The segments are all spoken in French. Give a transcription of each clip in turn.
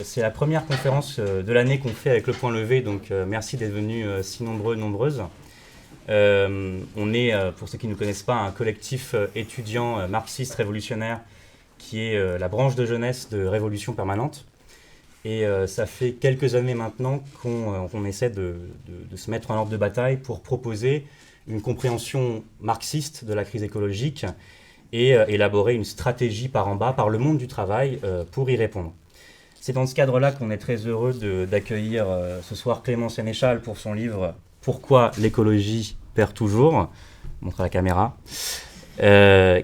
C'est la première conférence de l'année qu'on fait avec le Point Levé, donc merci d'être venus si nombreux, nombreuses. On est, pour ceux qui ne nous connaissent pas, un collectif étudiant marxiste révolutionnaire qui est la branche de jeunesse de Révolution Permanente. Et ça fait quelques années maintenant qu'on essaie de se mettre en ordre de bataille pour proposer une compréhension marxiste de la crise écologique et élaborer une stratégie par en bas, par le monde du travail, pour y répondre. C'est dans ce cadre-là qu'on est très heureux d'accueillir ce soir Clément Sénéchal pour son livre « Pourquoi l'écologie perd toujours ?» montre à la caméra,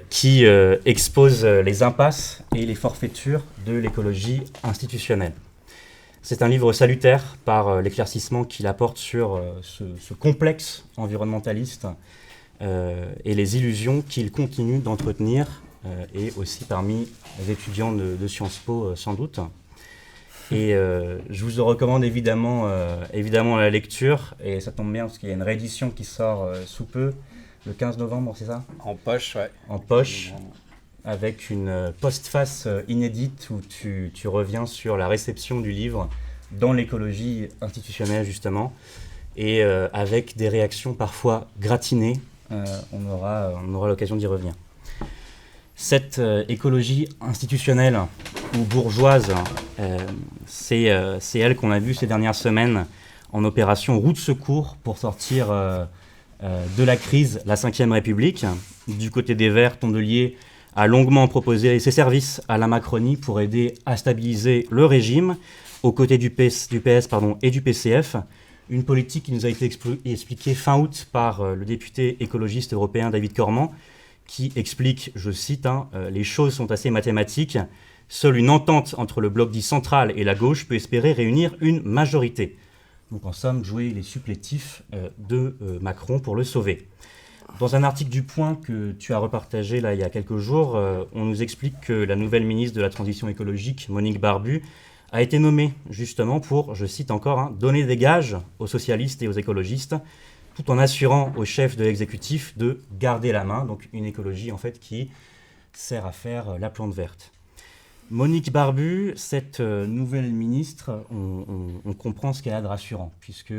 qui expose les impasses et les forfaitures de l'écologie institutionnelle. C'est un livre salutaire par l'éclaircissement qu'il apporte sur ce complexe environnementaliste et les illusions qu'il continue d'entretenir, et aussi parmi les étudiants de Sciences Po sans doute. Et je vous recommande évidemment la lecture, et ça tombe bien parce qu'il y a une réédition qui sort sous peu, le 15 novembre, c'est ça ? En poche, ouais. En poche, avec une postface inédite où tu reviens sur la réception du livre dans l'écologie institutionnelle justement, et avec des réactions parfois gratinées, on aura l'occasion d'y revenir. Cette écologie institutionnelle ou bourgeoise, c'est elle qu'on a vue ces dernières semaines en opération roue de secours pour sortir de la crise la Ve République. Du côté des Verts, Tondelier a longuement proposé ses services à la Macronie pour aider à stabiliser le régime, aux côtés du PS et du PCF. Une politique qui nous a été expliquée fin août par le député écologiste européen David Corman, qui explique, je cite, les choses sont assez mathématiques. Seule une entente entre le bloc dit central et la gauche peut espérer réunir une majorité. Donc en somme, jouer les supplétifs de Macron pour le sauver. Dans un article du Point que tu as repartagé là, il y a quelques jours, on nous explique que la nouvelle ministre de la Transition écologique, Monique Barbu, a été nommée justement pour, je cite encore, donner des gages aux socialistes et aux écologistes, tout en assurant au chef de l'exécutif de garder la main, donc une écologie en fait qui sert à faire la plante verte. Monique Barbu, cette nouvelle ministre, on comprend ce qu'elle a de rassurant, puisque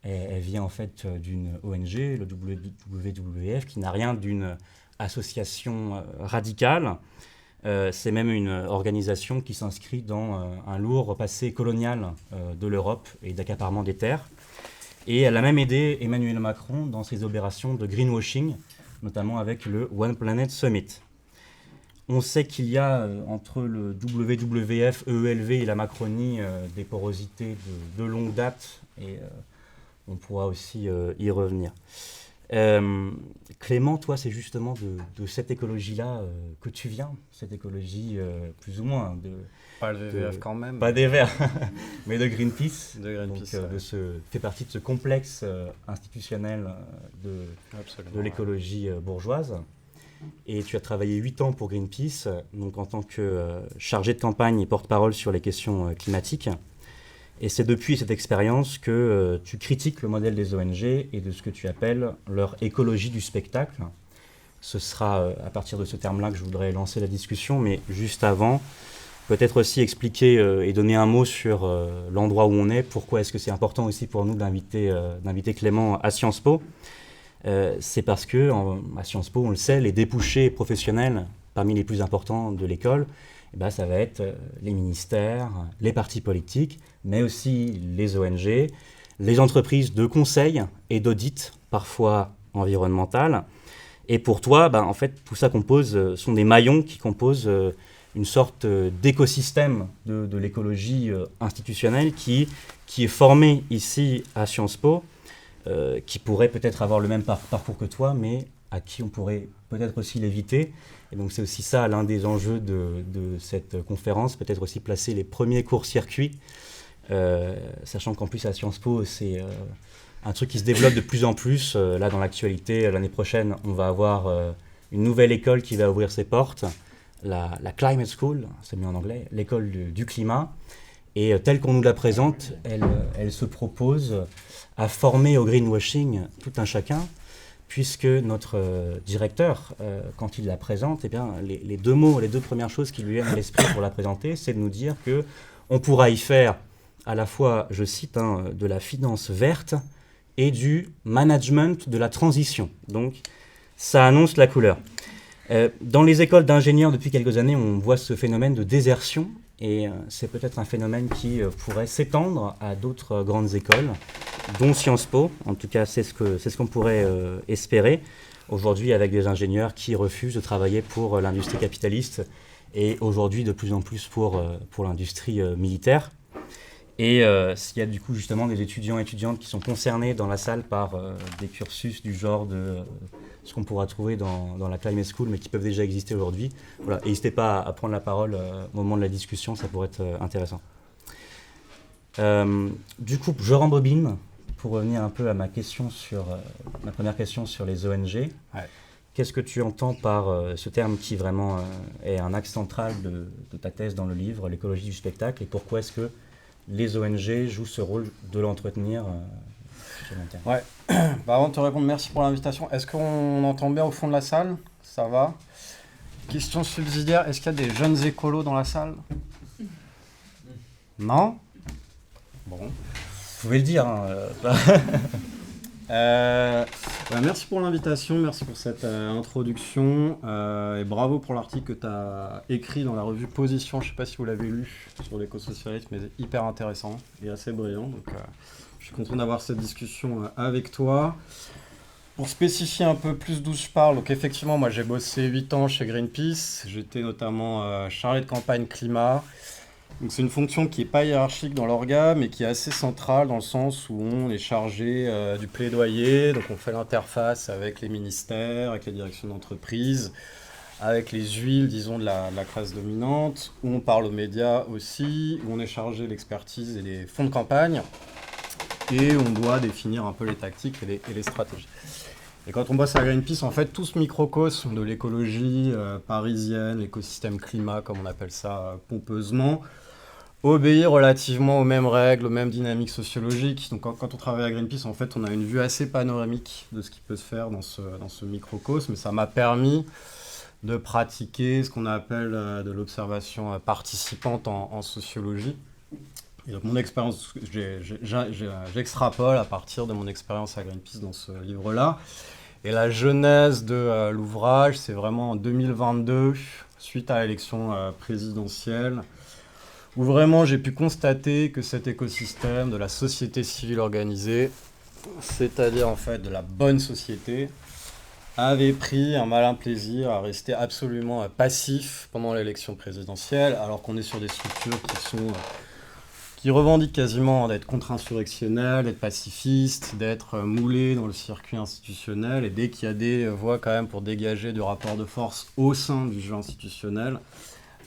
elle vient en fait d'une ONG, le WWF, qui n'a rien d'une association radicale. C'est même une organisation qui s'inscrit dans un lourd passé colonial de l'Europe et d'accaparement des terres. Et elle a même aidé Emmanuel Macron dans ses opérations de greenwashing, notamment avec le One Planet Summit. On sait qu'il y a entre le WWF, EELV et la Macronie des porosités de longue date, et on pourra aussi y revenir. Clément, toi, c'est justement de cette écologie-là que tu viens, cette écologie plus ou moins pas le WWF quand même. Pas des Verts, mais de Greenpeace. De Greenpeace, donc, fait partie de ce complexe institutionnel de l'écologie bourgeoise. Et tu as travaillé 8 ans pour Greenpeace, donc en tant que chargé de campagne et porte-parole sur les questions climatiques. Et c'est depuis cette expérience que tu critiques le modèle des ONG et de ce que tu appelles leur écologie du spectacle. Ce sera à partir de ce terme-là que je voudrais lancer la discussion, mais juste avant, peut-être aussi expliquer et donner un mot sur l'endroit où on est, pourquoi est-ce que c'est important aussi pour nous d'inviter Clément à Sciences Po. C'est parce que à Sciences Po, on le sait, les débouchés professionnels parmi les plus importants de l'école, ça va être les ministères, les partis politiques, mais aussi les ONG, les entreprises de conseil et d'audit, parfois environnementales. Et pour toi, en fait, tout ça sont des maillons qui composent une sorte d'écosystème de l'écologie institutionnelle qui est formé ici à Sciences Po, qui pourrait peut-être avoir le même parcours que toi, mais à qui on pourrait peut-être aussi l'éviter. Et donc c'est aussi ça l'un des enjeux de cette conférence, peut-être aussi placer les premiers courts-circuits, sachant qu'en plus à Sciences Po, c'est un truc qui se développe de plus en plus. Là, dans l'actualité, l'année prochaine, on va avoir une nouvelle école qui va ouvrir ses portes, la Climate School, c'est mis en anglais, l'école du climat. Et telle qu'on nous la présente, elle se propose à former au greenwashing tout un chacun, puisque notre directeur, quand il la présente, les deux premières choses qui lui viennent à l'esprit pour la présenter, c'est de nous dire que On pourra y faire à la fois, je cite, de la finance verte et du management de la transition. Donc, ça annonce la couleur. Dans les écoles d'ingénieurs, depuis quelques années, on voit ce phénomène de désertion. Et c'est peut-être un phénomène qui pourrait s'étendre à d'autres grandes écoles, dont Sciences Po. En tout cas, c'est ce qu'on pourrait espérer aujourd'hui avec des ingénieurs qui refusent de travailler pour l'industrie capitaliste et aujourd'hui de plus en plus pour l'industrie militaire. Et s'il y a du coup justement des étudiants et étudiantes qui sont concernés dans la salle par des cursus du genre de ce qu'on pourra trouver dans la Climate School, mais qui peuvent déjà exister aujourd'hui, voilà, n'hésitez pas à prendre la parole au moment de la discussion, ça pourrait être intéressant. Du coup, je rembobine pour revenir un peu à ma première question sur les ONG. Ouais. Qu'est-ce que tu entends par ce terme qui vraiment est un axe central de ta thèse dans le livre, l'écologie du spectacle, et pourquoi est-ce que les ONG jouent ce rôle de l'entretenir sur le long terme? Ouais. Avant de te répondre, merci pour l'invitation. Est-ce qu'on entend bien au fond de la salle? Ça va? Question subsidiaire, est-ce qu'il y a des jeunes écolos dans la salle? Non? Bon. Vous pouvez le dire. Merci pour l'invitation, merci pour cette introduction et bravo pour l'article que tu as écrit dans la revue Position. Je ne sais pas si vous l'avez lu sur l'écosocialisme, mais c'est hyper intéressant et assez brillant. Donc, je suis content d'avoir cette discussion avec toi. Pour spécifier un peu plus d'où je parle, donc effectivement, moi j'ai bossé 8 ans chez Greenpeace. J'étais notamment chargé de campagne climat. Donc c'est une fonction qui n'est pas hiérarchique dans l'orga, mais qui est assez centrale dans le sens où on est chargé du plaidoyer. Donc on fait l'interface avec les ministères, avec les directions d'entreprise, avec les huiles, disons, de la classe dominante, où on parle aux médias aussi, où on est chargé de l'expertise et des fonds de campagne, et on doit définir un peu les tactiques et les stratégies. Et quand on bosse à Greenpeace, en fait, tout ce microcosme de l'écologie parisienne, l'écosystème climat, comme on appelle ça pompeusement, obéit relativement aux mêmes règles, aux mêmes dynamiques sociologiques. Donc quand on travaille à Greenpeace, en fait, on a une vue assez panoramique de ce qui peut se faire dans ce microcosme. Et ça m'a permis de pratiquer ce qu'on appelle de l'observation participante en sociologie. Et donc mon expérience, j'extrapole à partir de mon expérience à Greenpeace dans ce livre-là. Et la genèse de l'ouvrage, c'est vraiment en 2022, suite à l'élection présidentielle, où vraiment j'ai pu constater que cet écosystème de la société civile organisée, c'est-à-dire en fait de la bonne société, avait pris un malin plaisir à rester absolument passif pendant l'élection présidentielle, alors qu'on est sur des structures qui revendiquent quasiment d'être contre-insurrectionnelles, d'être pacifistes, d'être moulées dans le circuit institutionnel, et dès qu'il y a des voies quand même pour dégager du rapport de force au sein du jeu institutionnel,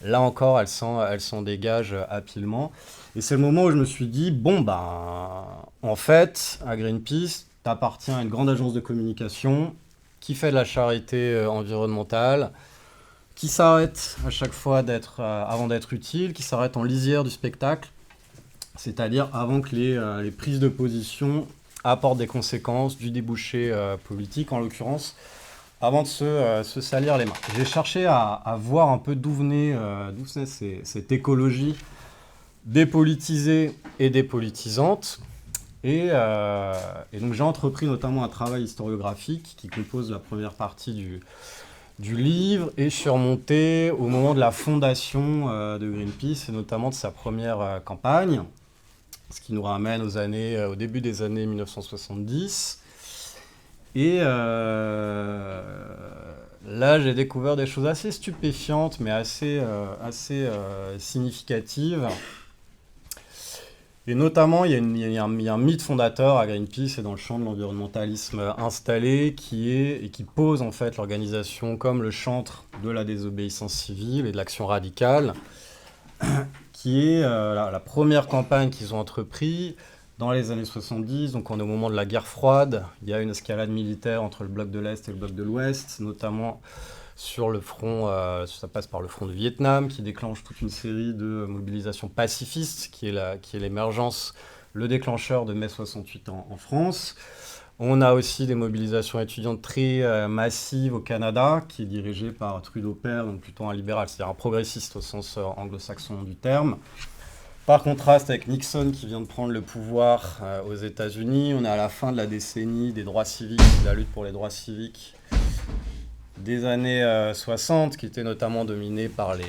là encore, elles s'en dégagent habilement. Et c'est le moment où je me suis dit, en fait, à Greenpeace, t'appartiens à une grande agence de communication qui fait de la charité environnementale, qui s'arrête à chaque fois avant d'être utile, qui s'arrête en lisière du spectacle, c'est-à-dire avant que les prises de position apportent des conséquences, du débouché politique en l'occurrence, avant de se salir les mains. J'ai cherché à voir un peu d'où venait cette écologie dépolitisée et dépolitisante. Et donc j'ai entrepris notamment un travail historiographique qui compose la première partie du livre et je suis remonté au moment de la fondation de Greenpeace et notamment de sa première campagne, ce qui nous ramène au début des années 1970. Et là, j'ai découvert des choses assez stupéfiantes, mais assez significatives. Et notamment, il y a un mythe fondateur à Greenpeace et dans le champ de l'environnementalisme installé qui pose en fait l'organisation comme le chantre de la désobéissance civile et de l'action radicale, qui est la première campagne qu'ils ont entreprise dans les années 70. Donc on est au moment de la guerre froide, il y a une escalade militaire entre le bloc de l'Est et le bloc de l'Ouest, notamment sur le front, ça passe par le front du Vietnam, qui déclenche toute une série de mobilisations pacifistes, qui est l'émergence, le déclencheur de mai 68 en France. On a aussi des mobilisations étudiantes très massives au Canada, qui est dirigée par Trudeau père, donc plutôt un libéral, c'est-à-dire un progressiste au sens anglo-saxon du terme, Par contraste avec Nixon qui vient de prendre le pouvoir aux États-Unis, on est à la fin de la décennie des droits civiques, de la lutte pour les droits civiques des années 60, qui était notamment dominée par les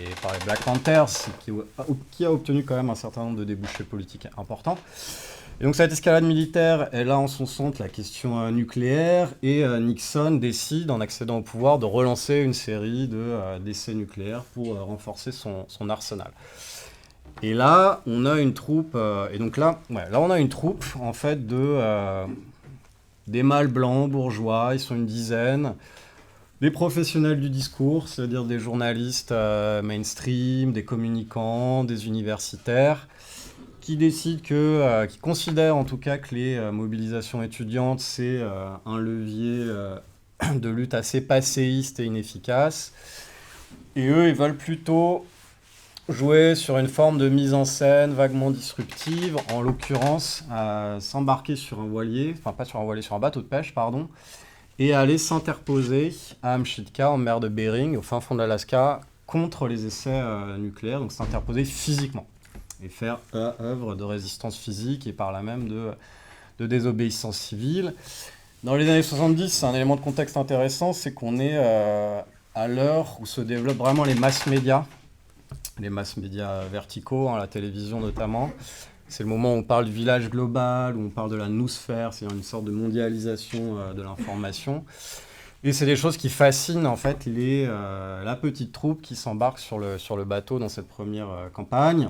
Black Panthers, qui a obtenu quand même un certain nombre de débouchés politiques importants. Et donc cette escalade militaire, elle a en son centre la question nucléaire, et Nixon décide, en accédant au pouvoir, de relancer une série d'essais nucléaires pour renforcer son arsenal. Et là, on a une troupe, on a une troupe, en fait, des mâles blancs, bourgeois, ils sont une dizaine, des professionnels du discours, c'est-à-dire des journalistes mainstream, des communicants, des universitaires, qui décident qui considèrent en tout cas que les mobilisations étudiantes, c'est un levier de lutte assez passéiste et inefficace. Et eux, ils veulent plutôt jouer sur une forme de mise en scène vaguement disruptive, en l'occurrence s'embarquer sur un voilier, enfin pas sur un voilier, sur un bateau de pêche, pardon, et aller s'interposer à Amchitka, en mer de Bering, au fin fond de l'Alaska, contre les essais nucléaires, donc s'interposer physiquement, et faire œuvre de résistance physique et par là même de désobéissance civile. Dans les années 70, un élément de contexte intéressant, c'est qu'on est à l'heure où se développent vraiment les mass médias verticaux, la télévision notamment. C'est le moment où on parle du village global, où on parle de la noosphère, c'est-à-dire une sorte de mondialisation de l'information. Et c'est des choses qui fascinent en fait la petite troupe qui s'embarque sur le bateau dans cette première campagne,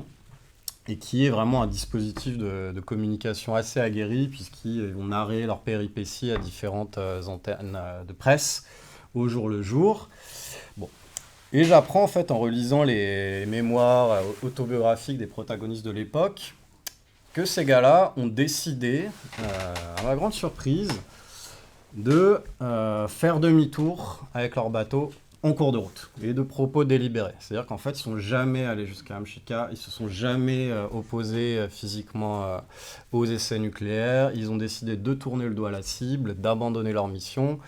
et qui est vraiment un dispositif de communication assez aguerri, puisqu'ils vont narrer leurs péripéties à différentes antennes de presse, au jour le jour. Bon. Et j'apprends en fait en relisant les mémoires autobiographiques des protagonistes de l'époque que ces gars-là ont décidé, à ma grande surprise, de faire demi-tour avec leur bateau en cours de route et de propos délibérés. C'est-à-dire qu'en fait, ils ne sont jamais allés jusqu'à Amchitka, ils ne se sont jamais opposés physiquement aux essais nucléaires, ils ont décidé de tourner le dos à la cible, d'abandonner leur mission.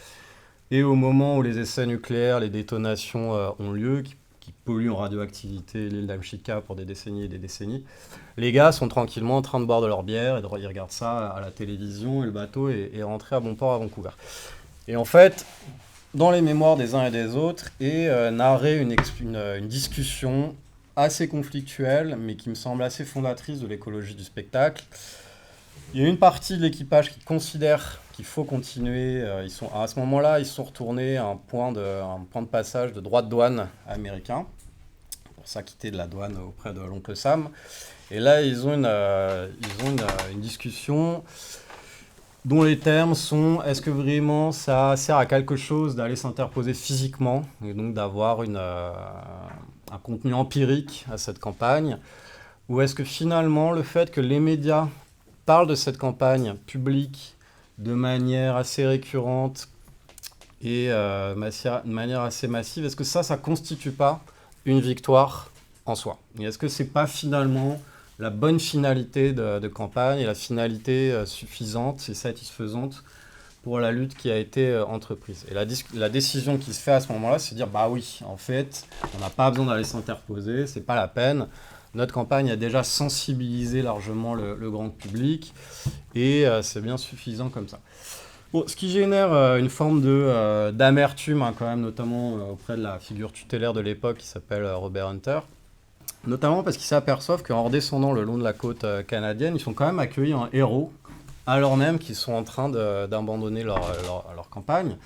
Et au moment où les essais nucléaires, les détonations ont lieu, qui polluent en radioactivité l'île d'Amchitka pour des décennies et des décennies, les gars sont tranquillement en train de boire de leur bière, et ils regardent ça à la télévision, et le bateau est rentré à bon port à Vancouver. Et en fait, dans les mémoires des uns et des autres, est narrée une discussion assez conflictuelle, mais qui me semble assez fondatrice de l'écologie du spectacle. Il y a une partie de l'équipage qui considère qu'il faut continuer. À ce moment-là, ils sont retournés à un point de passage de droit de douane américain, pour s'acquitter de la douane auprès de l'oncle Sam. Et là, ils ont une discussion dont les termes sont: est-ce que vraiment ça sert à quelque chose d'aller s'interposer physiquement, et donc d'avoir un contenu empirique à cette campagne, ou est-ce que finalement le fait que les médias parlent de cette campagne publique de manière assez récurrente et de manière assez massive, est-ce que ça constitue pas une victoire en soi? Et est-ce que c'est pas finalement la bonne finalité de campagne et la finalité suffisante et satisfaisante pour la lutte qui a été entreprise? Et la décision qui se fait à ce moment-là, c'est de dire, bah oui, en fait, on n'a pas besoin d'aller s'interposer, c'est pas la peine. Notre campagne a déjà sensibilisé largement le grand public, et c'est bien suffisant comme ça. Bon, ce qui génère une forme d'amertume, quand même, notamment auprès de la figure tutélaire de l'époque qui s'appelle Robert Hunter, notamment parce qu'ils s'aperçoivent qu'en redescendant le long de la côte canadienne, ils sont quand même accueillis en héros, alors même qu'ils sont en train d'abandonner leur campagne.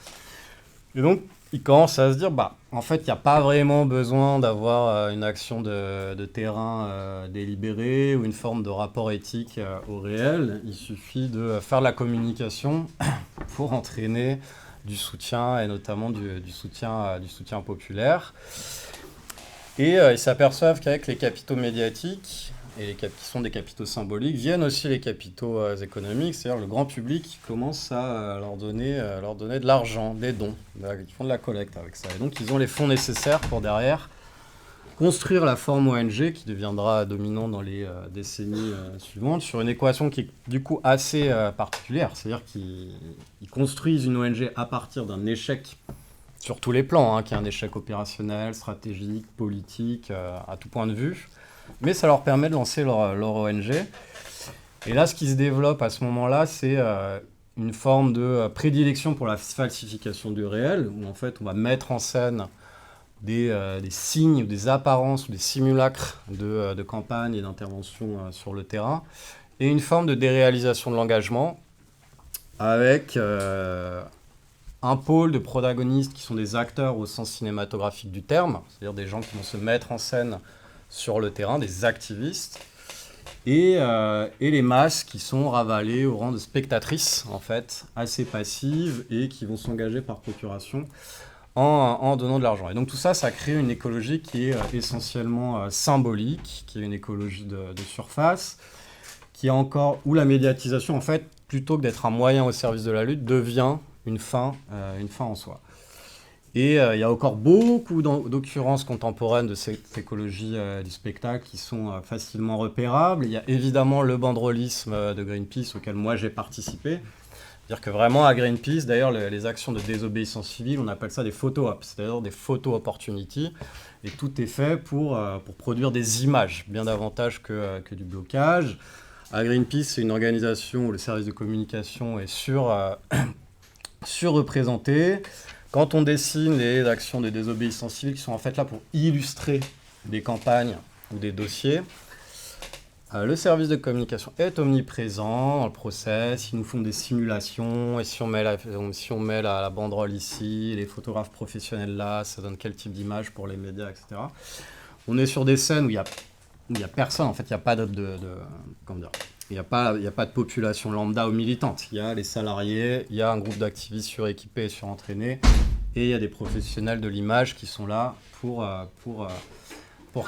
Et donc, ils commencent à se dire, en fait, il n'y a pas vraiment besoin d'avoir une action de terrain délibérée ou une forme de rapport éthique au réel. Il suffit de faire de la communication pour entraîner du soutien, et notamment du soutien populaire. Et ils s'aperçoivent qu'avec les capitaux médiatiques, et qui sont des capitaux symboliques, viennent aussi les capitaux économiques, c'est-à-dire le grand public qui commence à leur donner de l'argent, des dons, ils font de la collecte avec ça. Et donc ils ont les fonds nécessaires pour derrière construire la forme ONG qui deviendra dominante dans les décennies suivantes, sur une équation qui est du coup assez particulière, c'est-à-dire qu'ils construisent une ONG à partir d'un échec sur tous les plans, qui est un échec opérationnel, stratégique, politique, à tout point de vue. mais ça leur permet de lancer leur ONG. Et là, ce qui se développe à ce moment-là, c'est une forme de prédilection pour la falsification du réel, où en fait, on va mettre en scène des signes, ou des apparences, ou des simulacres de campagne et d'intervention sur le terrain, et une forme de déréalisation de l'engagement, avec un pôle de protagonistes qui sont des acteurs au sens cinématographique du terme, c'est-à-dire des gens qui vont se mettre en scène sur le terrain, des activistes, et les masses qui sont ravalées au rang de spectatrices, en fait, assez passives, et qui vont s'engager par procuration en donnant de l'argent. Et donc tout ça, ça crée une écologie qui est essentiellement symbolique, qui est une écologie de surface, qui est encore, où la médiatisation, en fait, plutôt que d'être un moyen au service de la lutte, devient une fin en soi. Et il y a encore beaucoup d'occurrences contemporaines de cette écologie du spectacle qui sont facilement repérables. Il y a évidemment le banderolisme de Greenpeace auquel moi j'ai participé. C'est-à-dire que vraiment à Greenpeace, d'ailleurs les actions de désobéissance civile, on appelle ça des photo-ops, c'est-à-dire des photo opportunity. Et tout est fait pour produire des images, bien davantage que du blocage. À Greenpeace, c'est une organisation où le service de communication est surreprésenté. Quand on dessine les actions de désobéissance civile qui sont en fait là pour illustrer des campagnes ou des dossiers, le service de communication est omniprésent dans le process. Ils nous font des simulations et si on met la banderole ici, les photographes professionnels là, ça donne quel type d'image pour les médias, etc. On est sur des scènes où il y a personne, en fait, il n'y a pas comment dire, il n'y a pas de population lambda ou militante. Il y a les salariés, il y a un groupe d'activistes suréquipés et surentraînés, et il y a des professionnels de l'image qui sont là pour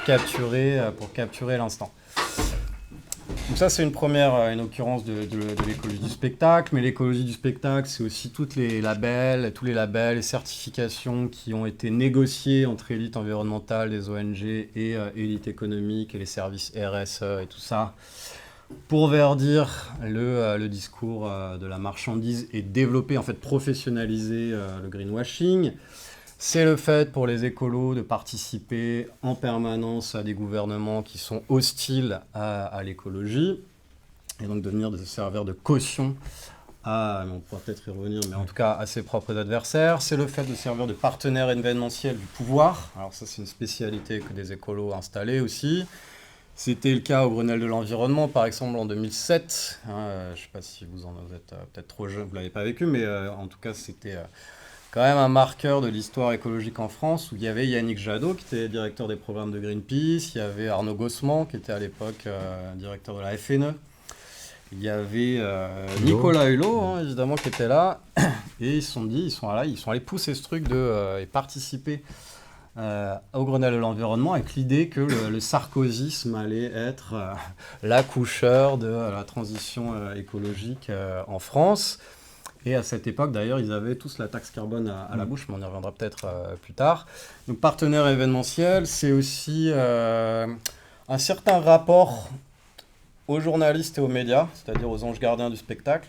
capturer l'instant. Donc ça, c'est une occurrence de l'écologie du spectacle, mais l'écologie du spectacle, c'est aussi tous les labels, les certifications qui ont été négociés entre élites environnementales, les ONG et élites économiques et les services RSE et tout ça, pour verdir le discours de la marchandise et développer, en fait, professionnaliser le greenwashing. C'est le fait pour les écolos de participer en permanence à des gouvernements qui sont hostiles à l'écologie et donc de venir se servir de caution on pourra peut-être y revenir, mais en tout cas à ses propres adversaires. C'est le fait de servir de partenaire événementiel du pouvoir. Alors ça, c'est une spécialité que des écolos installés aussi. C'était le cas au Grenelle de l'environnement, par exemple, en 2007. Je ne sais pas si vous êtes peut-être trop jeune, vous ne l'avez pas vécu, mais en tout cas, c'était quand même un marqueur de l'histoire écologique en France, où il y avait Yannick Jadot, qui était directeur des programmes de Greenpeace, il y avait Arnaud Gossement, qui était à l'époque directeur de la FNE, il y avait Nicolas Hulot, évidemment, qui était là, et ils sont allés pousser ce truc et participer au Grenelle de l'environnement avec l'idée que le sarkozysme allait être l'accoucheur de la transition écologique en France. Et à cette époque, d'ailleurs, ils avaient tous la taxe carbone à la bouche, mais on y reviendra peut-être plus tard. Donc, partenaire événementiel, c'est aussi un certain rapport aux journalistes et aux médias, c'est-à-dire aux anges gardiens du spectacle.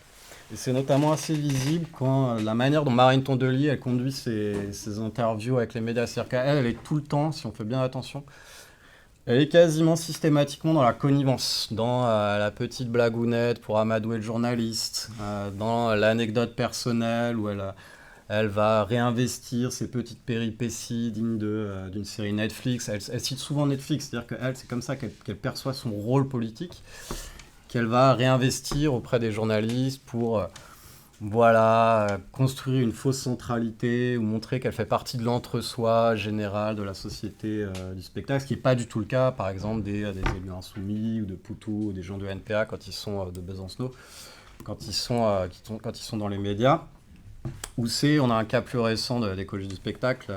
Et c'est notamment assez visible quand la manière dont Marine Tondelier elle conduit ses interviews avec les médias. C'est-à-dire qu'elle est tout le temps, si on fait bien attention, elle est quasiment systématiquement dans la connivence, dans la petite blagounette pour amadouer le journaliste, dans l'anecdote personnelle où elle va réinvestir ses petites péripéties dignes d'une série Netflix. Elle cite souvent Netflix, c'est-à-dire qu'elle, c'est comme ça qu'elle perçoit son rôle politique, qu'elle va réinvestir auprès des journalistes pour construire une fausse centralité ou montrer qu'elle fait partie de l'entre-soi général de la société du spectacle, ce qui n'est pas du tout le cas, par exemple, des élus insoumis ou de Poutou ou des gens de NPA quand ils sont de Besancenot, quand ils sont dans les médias. Ou on a un cas plus récent d'écologie du spectacle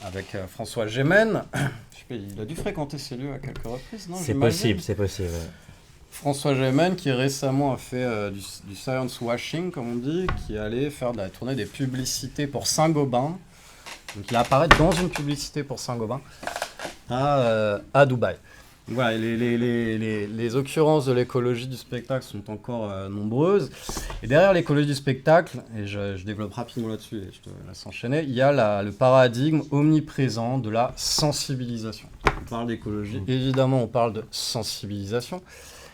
avec François Gémen. Je sais pas, il a dû fréquenter ces lieux à quelques reprises, non? C'est possible. François Gémen qui récemment a fait du science washing, comme on dit, qui allait faire de la tournée des publicités pour Saint-Gobain. Donc il apparaît dans une publicité pour Saint-Gobain à Dubaï. Voilà, les occurrences de l'écologie du spectacle sont encore nombreuses. Et derrière l'écologie du spectacle, et je développe rapidement là-dessus et je te laisse enchaîner, il y a le paradigme omniprésent de la sensibilisation. On parle d'écologie, évidemment on parle de sensibilisation.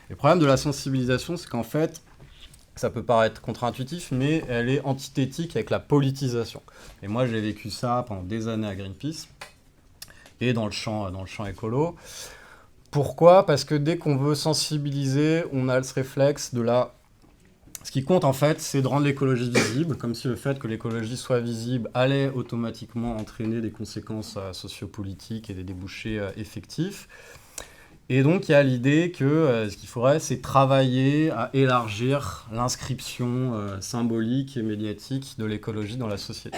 Le problème de la sensibilisation, c'est qu'en fait, ça peut paraître contre-intuitif, mais elle est antithétique avec la politisation. Et moi j'ai vécu ça pendant des années à Greenpeace et dans le champ écolo. Pourquoi ? Parce que dès qu'on veut sensibiliser, on a ce réflexe de la... Ce qui compte en fait, c'est de rendre l'écologie visible, comme si le fait que l'écologie soit visible allait automatiquement entraîner des conséquences sociopolitiques et des débouchés effectifs. Et donc il y a l'idée que ce qu'il faudrait, c'est travailler à élargir l'inscription symbolique et médiatique de l'écologie dans la société.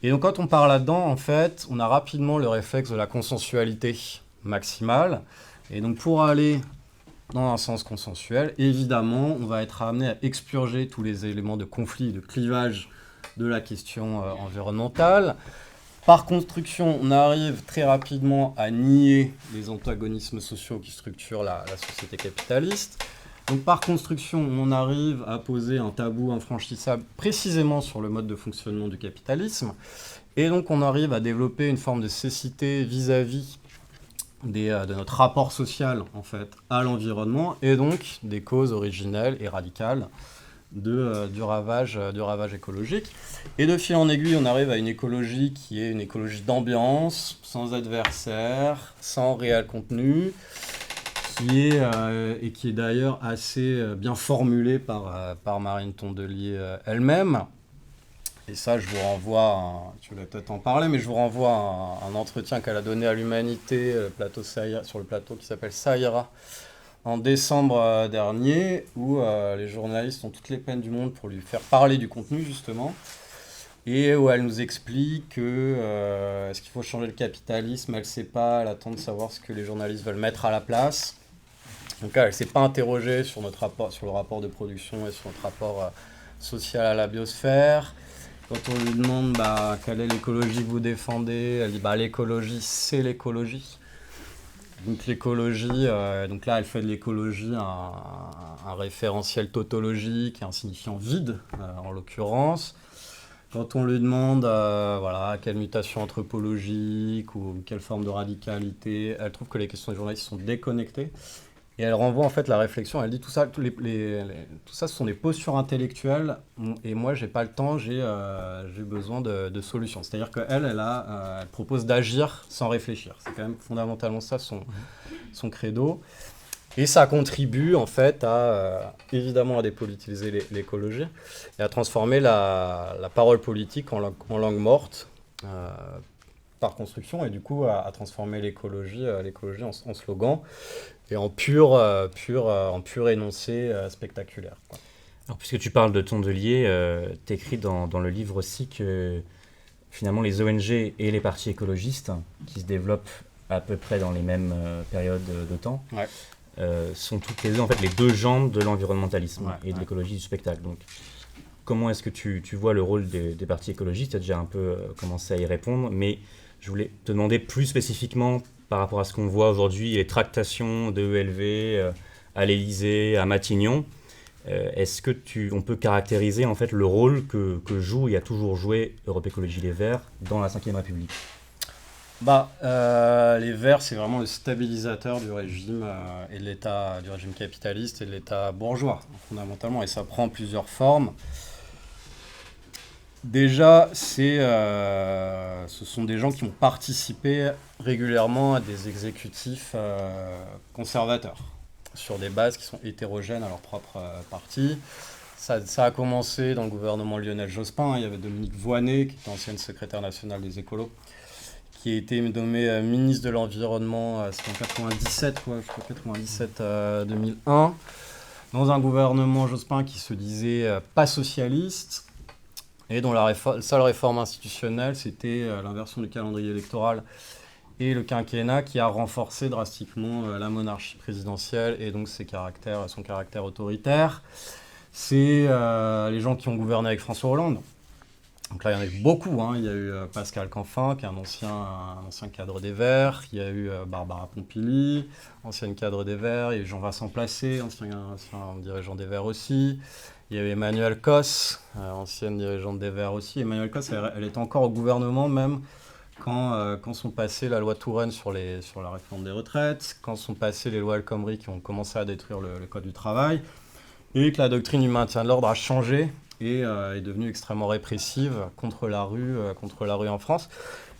Et donc quand on part là-dedans, en fait, on a rapidement le réflexe de la consensualité maximale. Et donc pour aller dans un sens consensuel, évidemment, on va être amené à expurger tous les éléments de conflit, de clivage de la question environnementale. Par construction, on arrive très rapidement à nier les antagonismes sociaux qui structurent la société capitaliste. Donc par construction, on arrive à poser un tabou infranchissable précisément sur le mode de fonctionnement du capitalisme. Et donc on arrive à développer une forme de cécité vis-à-vis de notre rapport social en fait, à l'environnement et donc des causes originelles et radicales du ravage écologique. Et de fil en aiguille, on arrive à une écologie qui est une écologie d'ambiance, sans adversaire, sans réel contenu, qui est d'ailleurs assez bien formulée par Marine Tondelier elle-même. Et ça, je vous renvoie, tu vas peut-être en parler, mais je vous renvoie à un entretien qu'elle a donné à l'Humanité sur le plateau qui s'appelle Ça ira, en décembre dernier, où les journalistes ont toutes les peines du monde pour lui faire parler du contenu, justement, et où elle nous explique que est-ce qu'il faut changer le capitalisme, elle ne sait pas, elle attend de savoir ce que les journalistes veulent mettre à la place. Donc elle ne s'est pas interrogée sur le rapport de production et sur notre rapport social à la biosphère. Quand on lui demande quelle est l'écologie que vous défendez, elle dit l'écologie, c'est l'écologie. Donc l'écologie, donc là elle fait de l'écologie un référentiel tautologique, un signifiant vide en l'occurrence. Quand on lui demande quelle mutation anthropologique ou quelle forme de radicalité, elle trouve que les questions des journalistes sont déconnectées. Et elle renvoie en fait la réflexion, elle dit tout ça, tout ça ce sont des postures intellectuelles et moi j'ai pas le temps, j'ai besoin de solutions. C'est-à-dire qu'elle, elle propose d'agir sans réfléchir. C'est quand même fondamentalement ça son credo. Et ça contribue en fait évidemment à dépolitiser l'écologie et à transformer la parole politique en langue morte par construction et du coup à transformer l'écologie en slogan. Et en pur énoncé spectaculaire, quoi. Alors, puisque tu parles de Tondelier, tu écris dans le livre aussi que finalement les ONG et les partis écologistes, qui se développent à peu près dans les mêmes périodes de temps, sont toutes les deux en fait les deux jambes de l'environnementalisme et de l'écologie du spectacle. Donc, comment est-ce que tu vois le rôle des partis écologistes ? Tu as déjà un peu commencé à y répondre, mais je voulais te demander plus spécifiquement par rapport à ce qu'on voit aujourd'hui, les tractations de ELV à l'Élysée, à Matignon. Est-ce que on peut caractériser en fait le rôle que joue et a toujours joué Europe Écologie Les Verts dans la Ve République ? Les Verts, c'est vraiment le stabilisateur du régime et de l'État, du régime capitaliste et de l'État bourgeois, fondamentalement, et ça prend plusieurs formes. Déjà, ce sont des gens qui ont participé régulièrement à des exécutifs conservateurs, sur des bases qui sont hétérogènes à leur propre parti. Ça a commencé dans le gouvernement Lionel Jospin. Il y avait Dominique Voynet, qui était ancienne secrétaire nationale des écolos, qui a été nommé ministre de l'Environnement, c'était en 97, je crois, 97-2001, dans un gouvernement Jospin qui se disait pas socialiste, et dont la seule réforme institutionnelle, c'était l'inversion du calendrier électoral et le quinquennat qui a renforcé drastiquement la monarchie présidentielle et donc son caractère autoritaire. C'est les gens qui ont gouverné avec François Hollande, Donc là, il y en a eu beaucoup, hein. Il y a eu Pascal Canfin, qui est un ancien cadre des Verts. Il y a eu Barbara Pompili, ancienne cadre des Verts. Il y a eu Jean-Vincent Placé, ancien dirigeant des Verts aussi. Il y a eu Emmanuelle Cos, ancienne dirigeante des Verts aussi. Emmanuelle Cos, elle était encore au gouvernement même quand sont passées la loi Touraine sur la réforme des retraites, quand sont passées les lois El Khomri qui ont commencé à détruire le Code du travail, et que la doctrine du maintien de l'ordre a changé et est devenue extrêmement répressive contre la rue en France.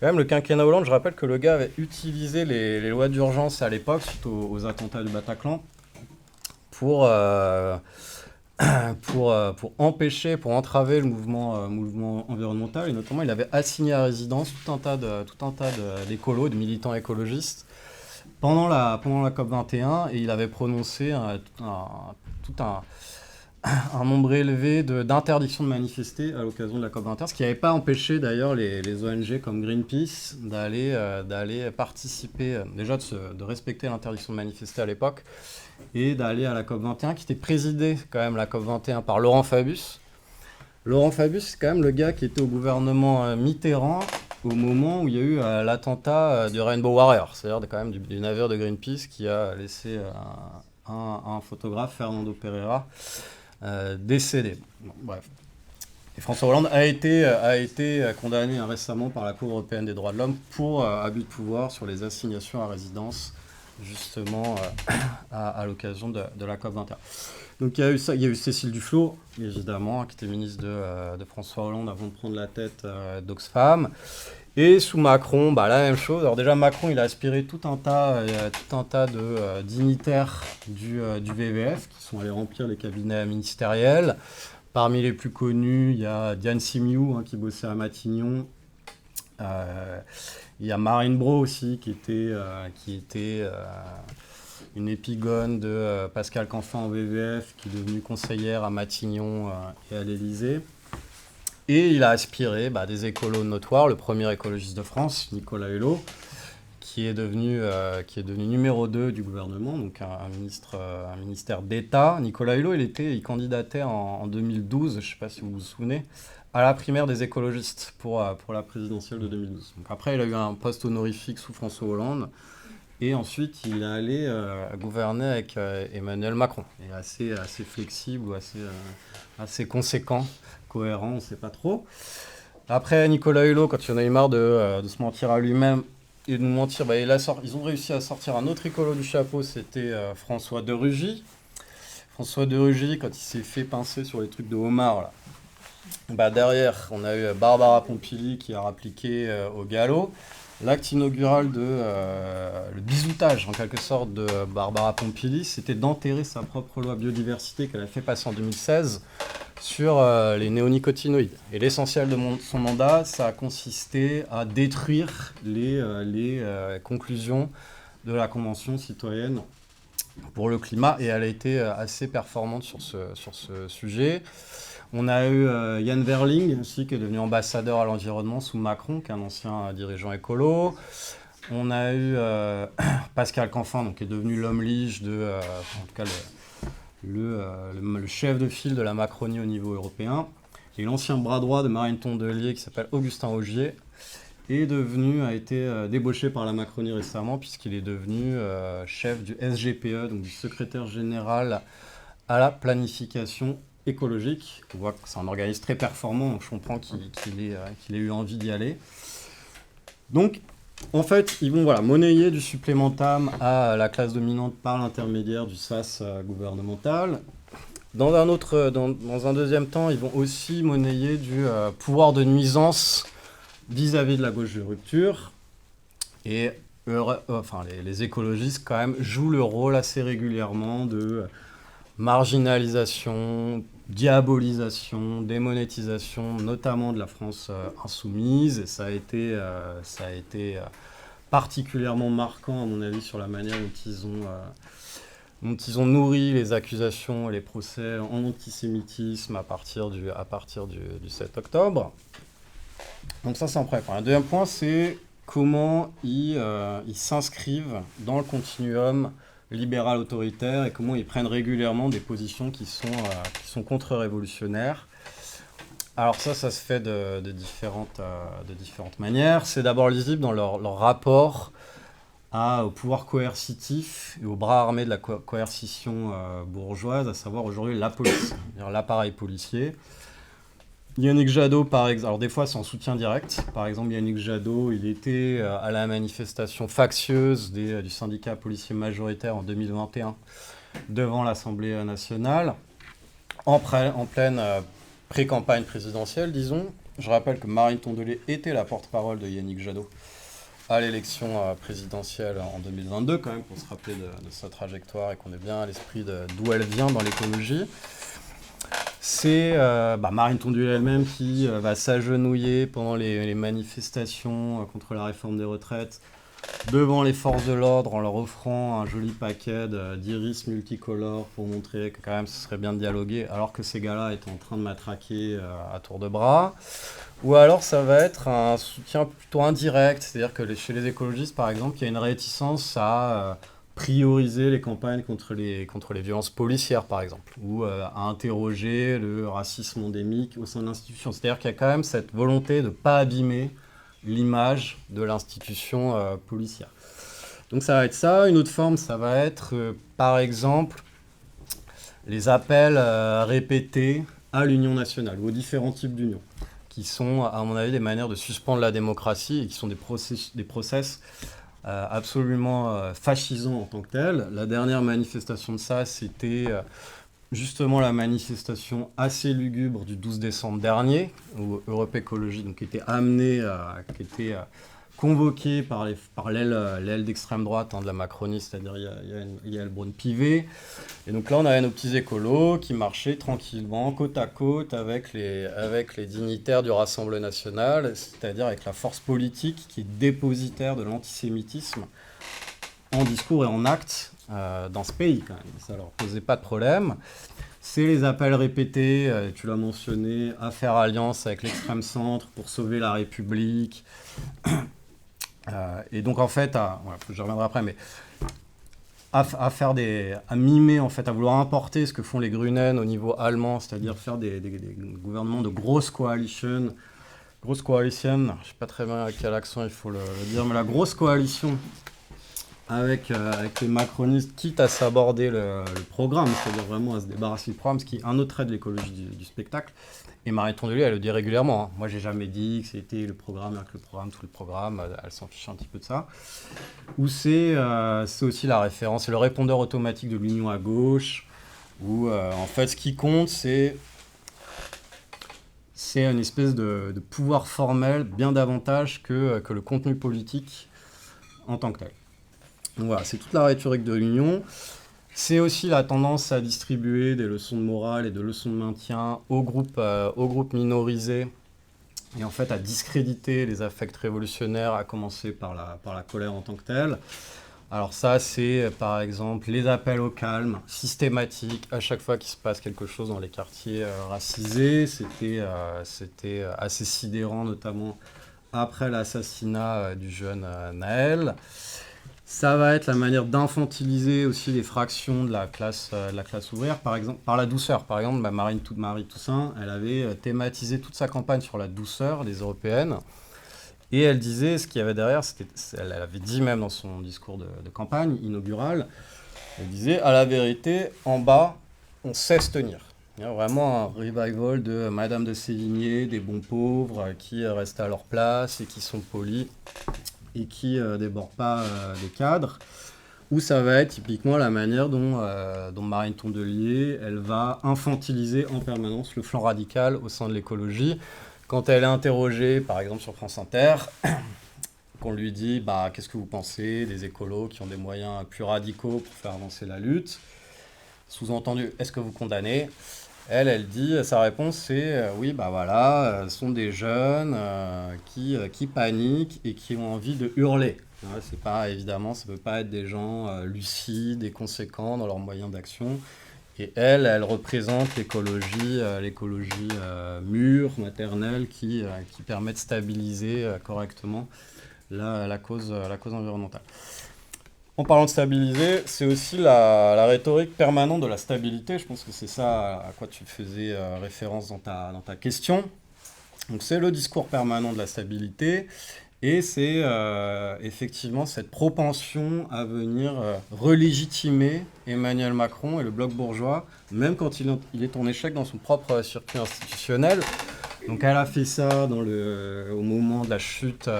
Et même le quinquennat Hollande, je rappelle que le gars avait utilisé les lois d'urgence à l'époque, suite aux attentats du Bataclan, pour empêcher, pour entraver le mouvement environnemental. Et notamment, il avait assigné à résidence tout un tas d'écolos, de militants écologistes, pendant la COP21, et il avait prononcé un nombre élevé d'interdictions de manifester à l'occasion de la COP21, ce qui n'avait pas empêché d'ailleurs les ONG comme Greenpeace d'aller participer, déjà de respecter l'interdiction de manifester à l'époque, et d'aller à la COP21, qui était présidée quand même, la COP21, par Laurent Fabius. Laurent Fabius, c'est quand même le gars qui était au gouvernement Mitterrand au moment où il y a eu l'attentat du Rainbow Warrior, c'est-à-dire quand même du navire de Greenpeace qui a laissé un photographe, Fernando Pereira, décédé. Bon, bref. Et François Hollande a été condamné récemment par la Cour européenne des droits de l'homme pour abus de pouvoir sur les assignations à résidence, justement à l'occasion de la COP21. Donc il y a eu ça, il y a eu Cécile Duflot, évidemment, qui était ministre de François Hollande avant de prendre la tête d'Oxfam. Et sous Macron, la même chose. Alors déjà, Macron, il a aspiré tout un tas de dignitaires du WWF qui sont allés remplir les cabinets ministériels. Parmi les plus connus, il y a Diane Simiou, qui bossait à Matignon. Il y a Marine Braud aussi, qui était une épigone de Pascal Canfin au WWF, qui est devenue conseillère à Matignon et à l'Élysée. Et il a aspiré des écolos notoires, le premier écologiste de France, Nicolas Hulot, qui est devenu numéro 2 du gouvernement, donc un ministère d'État. Nicolas Hulot, il candidatait en 2012, je ne sais pas si vous vous souvenez, à la primaire des écologistes pour la présidentielle de 2012. Donc après, il a eu un poste honorifique sous François Hollande. Et ensuite, il est allé gouverner avec Emmanuel Macron. Et assez flexible ou assez conséquent, cohérent, on ne sait pas trop. Après, Nicolas Hulot, quand il en a eu marre de se mentir à lui-même et de nous mentir, ils ont réussi à sortir un autre écolo du chapeau, c'était François de Rugy. François de Rugy, quand il s'est fait pincer sur les trucs de homard, là, derrière, on a eu Barbara Pompili qui a rappliqué au galop. L'acte inaugural le bisoutage, en quelque sorte, de Barbara Pompili, c'était d'enterrer sa propre loi biodiversité qu'elle a fait passer en 2016 sur les néonicotinoïdes. Et l'essentiel de son mandat, ça a consisté à détruire les conclusions de la Convention citoyenne pour le climat, et elle a été assez performante sur ce sujet. On a eu Yann Verling aussi, qui est devenu ambassadeur à l'environnement sous Macron, qui est un ancien dirigeant écolo. On a eu Pascal Canfin, donc, qui est devenu l'homme lige en tout cas le chef de file de la Macronie au niveau européen. Et l'ancien bras droit de Marine Tondelier, qui s'appelle Augustin Augier, a été débauché par la Macronie récemment, puisqu'il est devenu chef du SGPE, donc du secrétaire général à la planification écologique. On voit que c'est un organisme très performant, donc je comprends qu'il ait eu envie d'y aller. Donc, en fait, ils vont monnayer du supplémentam à la classe dominante par l'intermédiaire du sas gouvernemental. Dans un deuxième temps, ils vont aussi monnayer du pouvoir de nuisance vis-à-vis de la gauche de rupture. Et les écologistes, quand même, jouent le rôle assez régulièrement de marginalisation, diabolisation, démonétisation, notamment de la France insoumise. Et ça a été particulièrement marquant, à mon avis, sur la manière dont ils ont nourri les accusations et les procès en antisémitisme à partir du 7 octobre. Donc ça, c'est un premier point. Un deuxième point, c'est comment ils s'inscrivent dans le continuum libéral autoritaire et comment ils prennent régulièrement des positions qui sont contre-révolutionnaires. Alors ça se fait de différentes manières. C'est d'abord lisible dans leur rapport au pouvoir coercitif et au bras armé de la coercition bourgeoise, à savoir aujourd'hui la police, c'est-à-dire l'appareil policier. Yannick Jadot, par exemple, alors des fois c'est en soutien direct. Par exemple, Yannick Jadot, il était à la manifestation factieuse du syndicat policier majoritaire en 2021 devant l'Assemblée nationale, en pleine pré-campagne présidentielle, disons. Je rappelle que Marine Tondelier était la porte-parole de Yannick Jadot à l'élection présidentielle en 2022, quand même, pour se rappeler de sa trajectoire et qu'on ait bien à l'esprit d'où elle vient dans l'écologie. C'est Marine Tondelier elle-même qui va s'agenouiller pendant les manifestations contre la réforme des retraites devant les forces de l'ordre en leur offrant un joli paquet d'iris multicolores pour montrer que quand même ce serait bien de dialoguer alors que ces gars-là étaient en train de matraquer à tour de bras. Ou alors ça va être un soutien plutôt indirect, c'est-à-dire que chez les écologistes par exemple, il y a une réticence à prioriser les campagnes contre les violences policières par exemple, ou à interroger le racisme endémique au sein de l'institution. C'est-à-dire qu'il y a quand même cette volonté de ne pas abîmer l'image de l'institution policière. Donc ça va être ça. Une autre forme, ça va être par exemple les appels répétés à l'union nationale, ou aux différents types d'unions, qui sont à mon avis des manières de suspendre la démocratie et qui sont des process absolument fascisants en tant que tels. La dernière manifestation de ça, c'était justement la manifestation assez lugubre du 12 décembre dernier, où Europe Écologie donc, était convoquée par l'aile d'extrême droite de la Macronie, c'est-à-dire Yael Braun-Pivet. Et donc là, on avait nos petits écolos qui marchaient tranquillement, côte à côte, avec les dignitaires du Rassemblement national, c'est-à-dire avec la force politique qui est dépositaire de l'antisémitisme en discours et en actes dans ce pays quand même. Ça leur posait pas de problème. C'est les appels répétés, tu l'as mentionné, à faire alliance avec l'extrême centre pour sauver la République. Et donc en fait, je reviendrai après, mais à mimer en fait, à vouloir importer ce que font les Grünen au niveau allemand, c'est-à-dire faire des gouvernements de grosses coalitions. Grosse coalition, je sais pas très bien à quel accent il faut le dire, mais la grosse coalition avec les macronistes, quitte à s'aborder le programme, c'est-à-dire vraiment à se débarrasser du programme, ce qui est un autre trait de l'écologie du spectacle. Et Marine Tondelier, elle le dit régulièrement. Hein. Moi, j'ai jamais dit que c'était le programme, avec le programme, tout le programme. Elle s'en fiche un petit peu de ça. Ou c'est aussi la référence, c'est le répondeur automatique de l'union à gauche, où en fait, ce qui compte, c'est une espèce de pouvoir formel bien davantage que le contenu politique en tant que tel. Donc voilà, c'est toute la rhétorique de l'union. C'est aussi la tendance à distribuer des leçons de morale et de leçons de maintien aux groupes minorisés et en fait à discréditer les affects révolutionnaires, à commencer par la colère en tant que telle. Alors ça, c'est par exemple les appels au calme systématiques à chaque fois qu'il se passe quelque chose dans les quartiers racisés. C'était assez sidérant, notamment après l'assassinat du jeune Naël. Ça va être la manière d'infantiliser aussi les fractions de la classe ouvrière, par exemple, par la douceur. Par exemple, Marie Toussaint, elle avait thématisé toute sa campagne sur la douceur des européennes. Et elle disait, ce qu'il y avait derrière, elle avait dit même dans son discours de campagne inaugural, elle disait, à la vérité, en bas, on sait se tenir. Il y a vraiment un revival de Madame de Sévigné, des bons pauvres qui restent à leur place et qui sont polis et qui ne débordent pas des cadres, où ça va être typiquement la manière dont Marine Tondelier, elle va infantiliser en permanence le flanc radical au sein de l'écologie. Quand elle est interrogée, par exemple sur France Inter, qu'on lui dit « Qu'est-ce que vous pensez des écolos qui ont des moyens plus radicaux pour faire avancer la lutte ?» Sous-entendu, est-ce que vous condamnez ? Elle dit, sa réponse c'est oui, ce sont des jeunes qui paniquent et qui ont envie de hurler. C'est pas, évidemment, ça ne peut pas être des gens lucides et conséquents dans leurs moyens d'action. Et elle représente l'écologie mûre, maternelle, qui permet de stabiliser correctement la cause environnementale. En parlant de stabiliser, c'est aussi la rhétorique permanente de la stabilité. Je pense que c'est ça à quoi tu faisais référence dans ta question. Donc c'est le discours permanent de la stabilité, et c'est effectivement cette propension à venir relégitimer Emmanuel Macron et le bloc bourgeois, même quand il est en échec dans son propre circuit institutionnel. Donc elle a fait ça au moment de la chute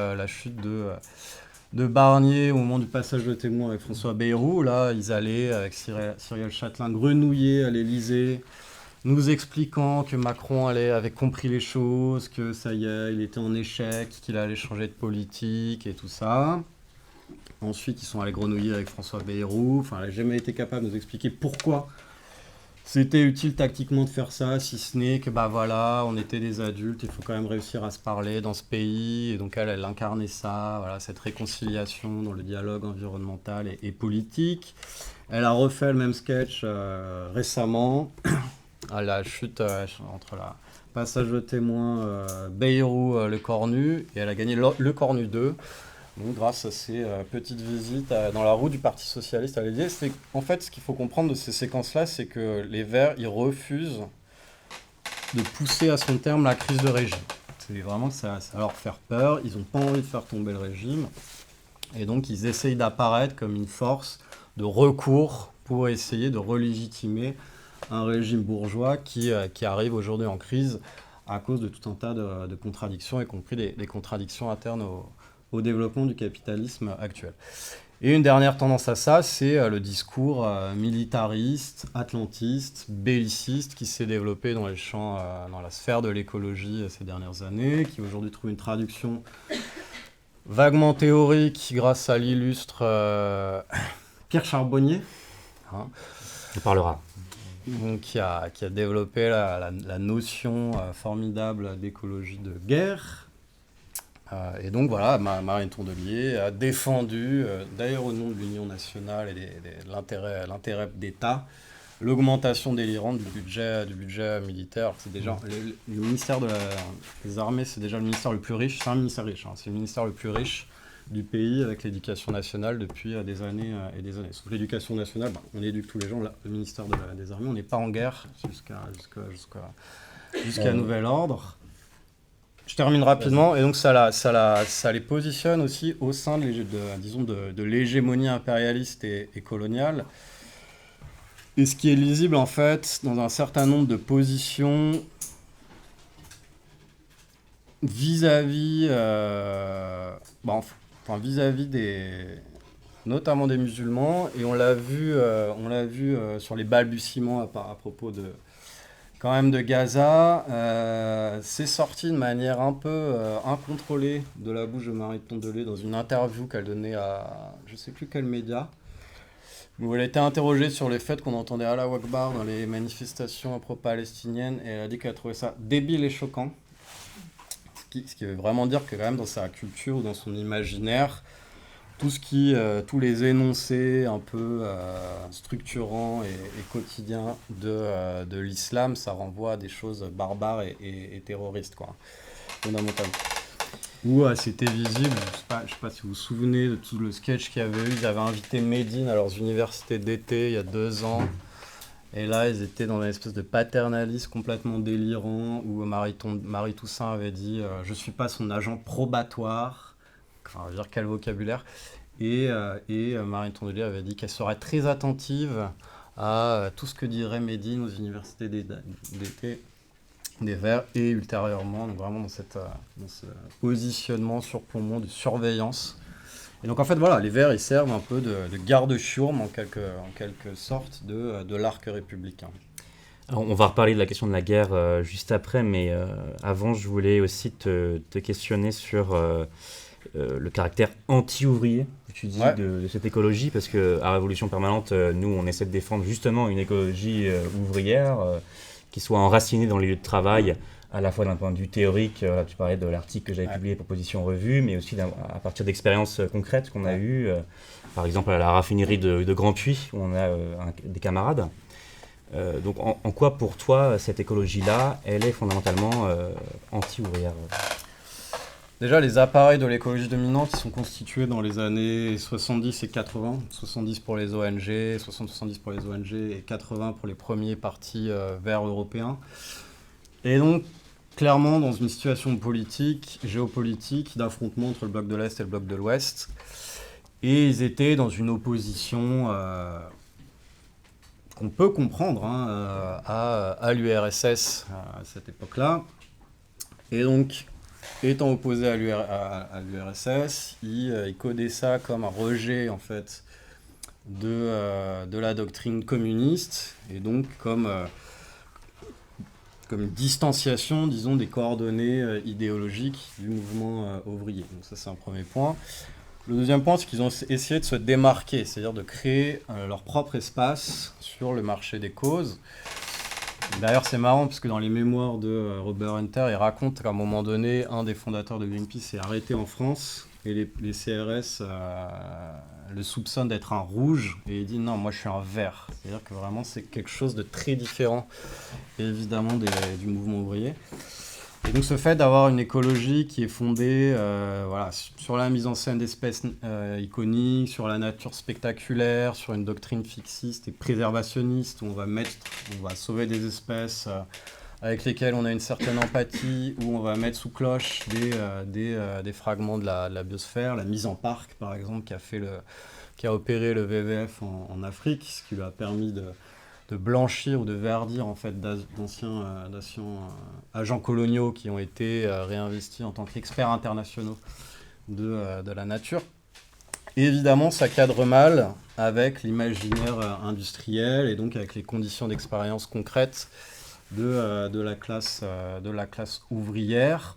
de Barnier, au moment du passage de témoin avec François Bayrou. Là, ils allaient, avec Cyrielle Châtelain, grenouiller à l'Élysée, nous expliquant que Macron avait compris les choses, que ça y est, il était en échec, qu'il allait changer de politique et tout ça. Ensuite, ils sont allés grenouiller avec François Bayrou. Enfin, elle n'a jamais été capable de nous expliquer pourquoi c'était utile tactiquement de faire ça, si ce n'est que, voilà, on était des adultes, il faut quand même réussir à se parler dans ce pays. Et donc, elle incarnait ça, voilà, cette réconciliation dans le dialogue environnemental et politique. Elle a refait le même sketch récemment, à la chute entre le passage de témoin Bayrou, Le Cornu, et elle a gagné le Cornu 2. Donc, grâce à ces petites visites dans la roue du Parti Socialiste à l'Élysée, c'est en fait ce qu'il faut comprendre de ces séquences-là, c'est que les Verts, ils refusent de pousser à son terme la crise de régime. C'est vraiment que ça va leur faire peur, ils n'ont pas envie de faire tomber le régime, et donc ils essayent d'apparaître comme une force de recours pour essayer de relégitimer un régime bourgeois qui arrive aujourd'hui en crise à cause de tout un tas de contradictions, y compris des contradictions internes au développement du capitalisme actuel. Et une dernière tendance à ça, c'est le discours militariste, atlantiste, belliciste qui s'est développé dans les champs, dans la sphère de l'écologie ces dernières années, qui aujourd'hui trouve une traduction vaguement théorique grâce à l'illustre Pierre Charbonnier. On parlera. Donc, qui a développé la notion formidable d'écologie de guerre. Et donc voilà, Marine Tondelier a défendu, d'ailleurs au nom de l'Union nationale et de l'intérêt d'État, l'augmentation délirante du budget militaire. C'est déjà le ministère des Armées, c'est déjà le ministère le plus riche. C'est un ministère riche, hein, c'est le ministère le plus riche du pays avec l'éducation nationale depuis des années et des années. Sauf l'éducation nationale, on éduque tous les gens. Là, le ministère des Armées, on n'est pas en guerre jusqu'à nouvel ordre. Je termine rapidement, et donc ça les positionne aussi au sein de l'hégémonie impérialiste et coloniale. Et ce qui est lisible en fait dans un certain nombre de positions vis-à-vis notamment des musulmans, et on l'a vu sur les balbutiements à propos de Gaza. C'est sorti de manière un peu incontrôlée de la bouche de Marie Tondelier dans une interview qu'elle donnait à je sais plus quel média, où elle a été interrogée sur les faits qu'on entendait Allah Akbar dans les manifestations pro-palestiniennes, et elle a dit qu'elle trouvait ça débile et choquant, ce qui veut vraiment dire que quand même dans sa culture ou dans son imaginaire, tous les énoncés un peu structurants et quotidiens de l'islam, ça renvoie à des choses barbares et terroristes, quoi, fondamentalement. Ou c'était visible, je sais pas si vous vous souvenez de tout le sketch qu'il y avait eu, ils avaient invité Médine à leurs universités d'été il y a 2 ans, et là ils étaient dans une espèce de paternalisme complètement délirant, où Marie Toussaint avait dit « je suis pas son agent probatoire ». Enfin, je veux dire, quel vocabulaire. Et Marine Tondelier avait dit qu'elle serait très attentive à tout ce que dirait Médine aux universités d'été des Verts, et ultérieurement, donc vraiment dans ce positionnement surplombant de surveillance. Et donc en fait, voilà, les Verts, ils servent un peu de garde-chiourme en quelque sorte de l'arc républicain. Alors, on va reparler de la question de la guerre juste après, mais avant, je voulais aussi te questionner sur le caractère anti-ouvrier, tu dis, de cette écologie, parce qu'à Révolution Permanente, nous, on essaie de défendre justement une écologie ouvrière qui soit enracinée dans les lieux de travail, à la fois d'un point de vue théorique, là, tu parlais de l'article que j'avais publié pour Position Revue, mais aussi à partir d'expériences concrètes qu'on a eues, par exemple à la raffinerie de Grand Puy, où on a des camarades. Donc en quoi pour toi cette écologie-là, elle est fondamentalement anti-ouvrière? Déjà, les appareils de l'écologie dominante, ils sont constitués dans les années 70 et 80. 70 pour les ONG, 70 pour les ONG et 80 pour les premiers partis verts européens. Et donc, clairement dans une situation politique, géopolitique, d'affrontement entre le bloc de l'Est et le bloc de l'Ouest. Et ils étaient dans une opposition qu'on peut comprendre à l'URSS à cette époque-là. Et donc, étant opposé à l'URSS, il codait ça comme un rejet en fait de la doctrine communiste et donc comme une distanciation, disons, des coordonnées idéologiques du mouvement ouvrier. Donc ça, c'est un premier point. Le deuxième point, c'est qu'ils ont essayé de se démarquer, c'est-à-dire de créer leur propre espace sur le marché des causes. D'ailleurs, c'est marrant, parce que dans les mémoires de Robert Hunter, il raconte qu'à un moment donné, un des fondateurs de Greenpeace est arrêté en France, et les CRS le soupçonnent d'être un rouge, et il dit « Non, moi je suis un vert ». C'est-à-dire que vraiment, c'est quelque chose de très différent, évidemment, du mouvement ouvrier. Et donc ce fait d'avoir une écologie qui est fondée sur la mise en scène d'espèces iconiques, sur la nature spectaculaire, sur une doctrine fixiste et préservationniste, où on va sauver des espèces avec lesquelles on a une certaine empathie, où on va mettre sous cloche des fragments de la biosphère, la mise en parc par exemple, qui a opéré le WWF en Afrique, ce qui lui a permis de blanchir ou de verdir en fait d'anciens agents coloniaux qui ont été réinvestis en tant qu'experts internationaux de la nature. Et évidemment, ça cadre mal avec l'imaginaire industriel et donc avec les conditions d'expérience concrètes de la classe ouvrière.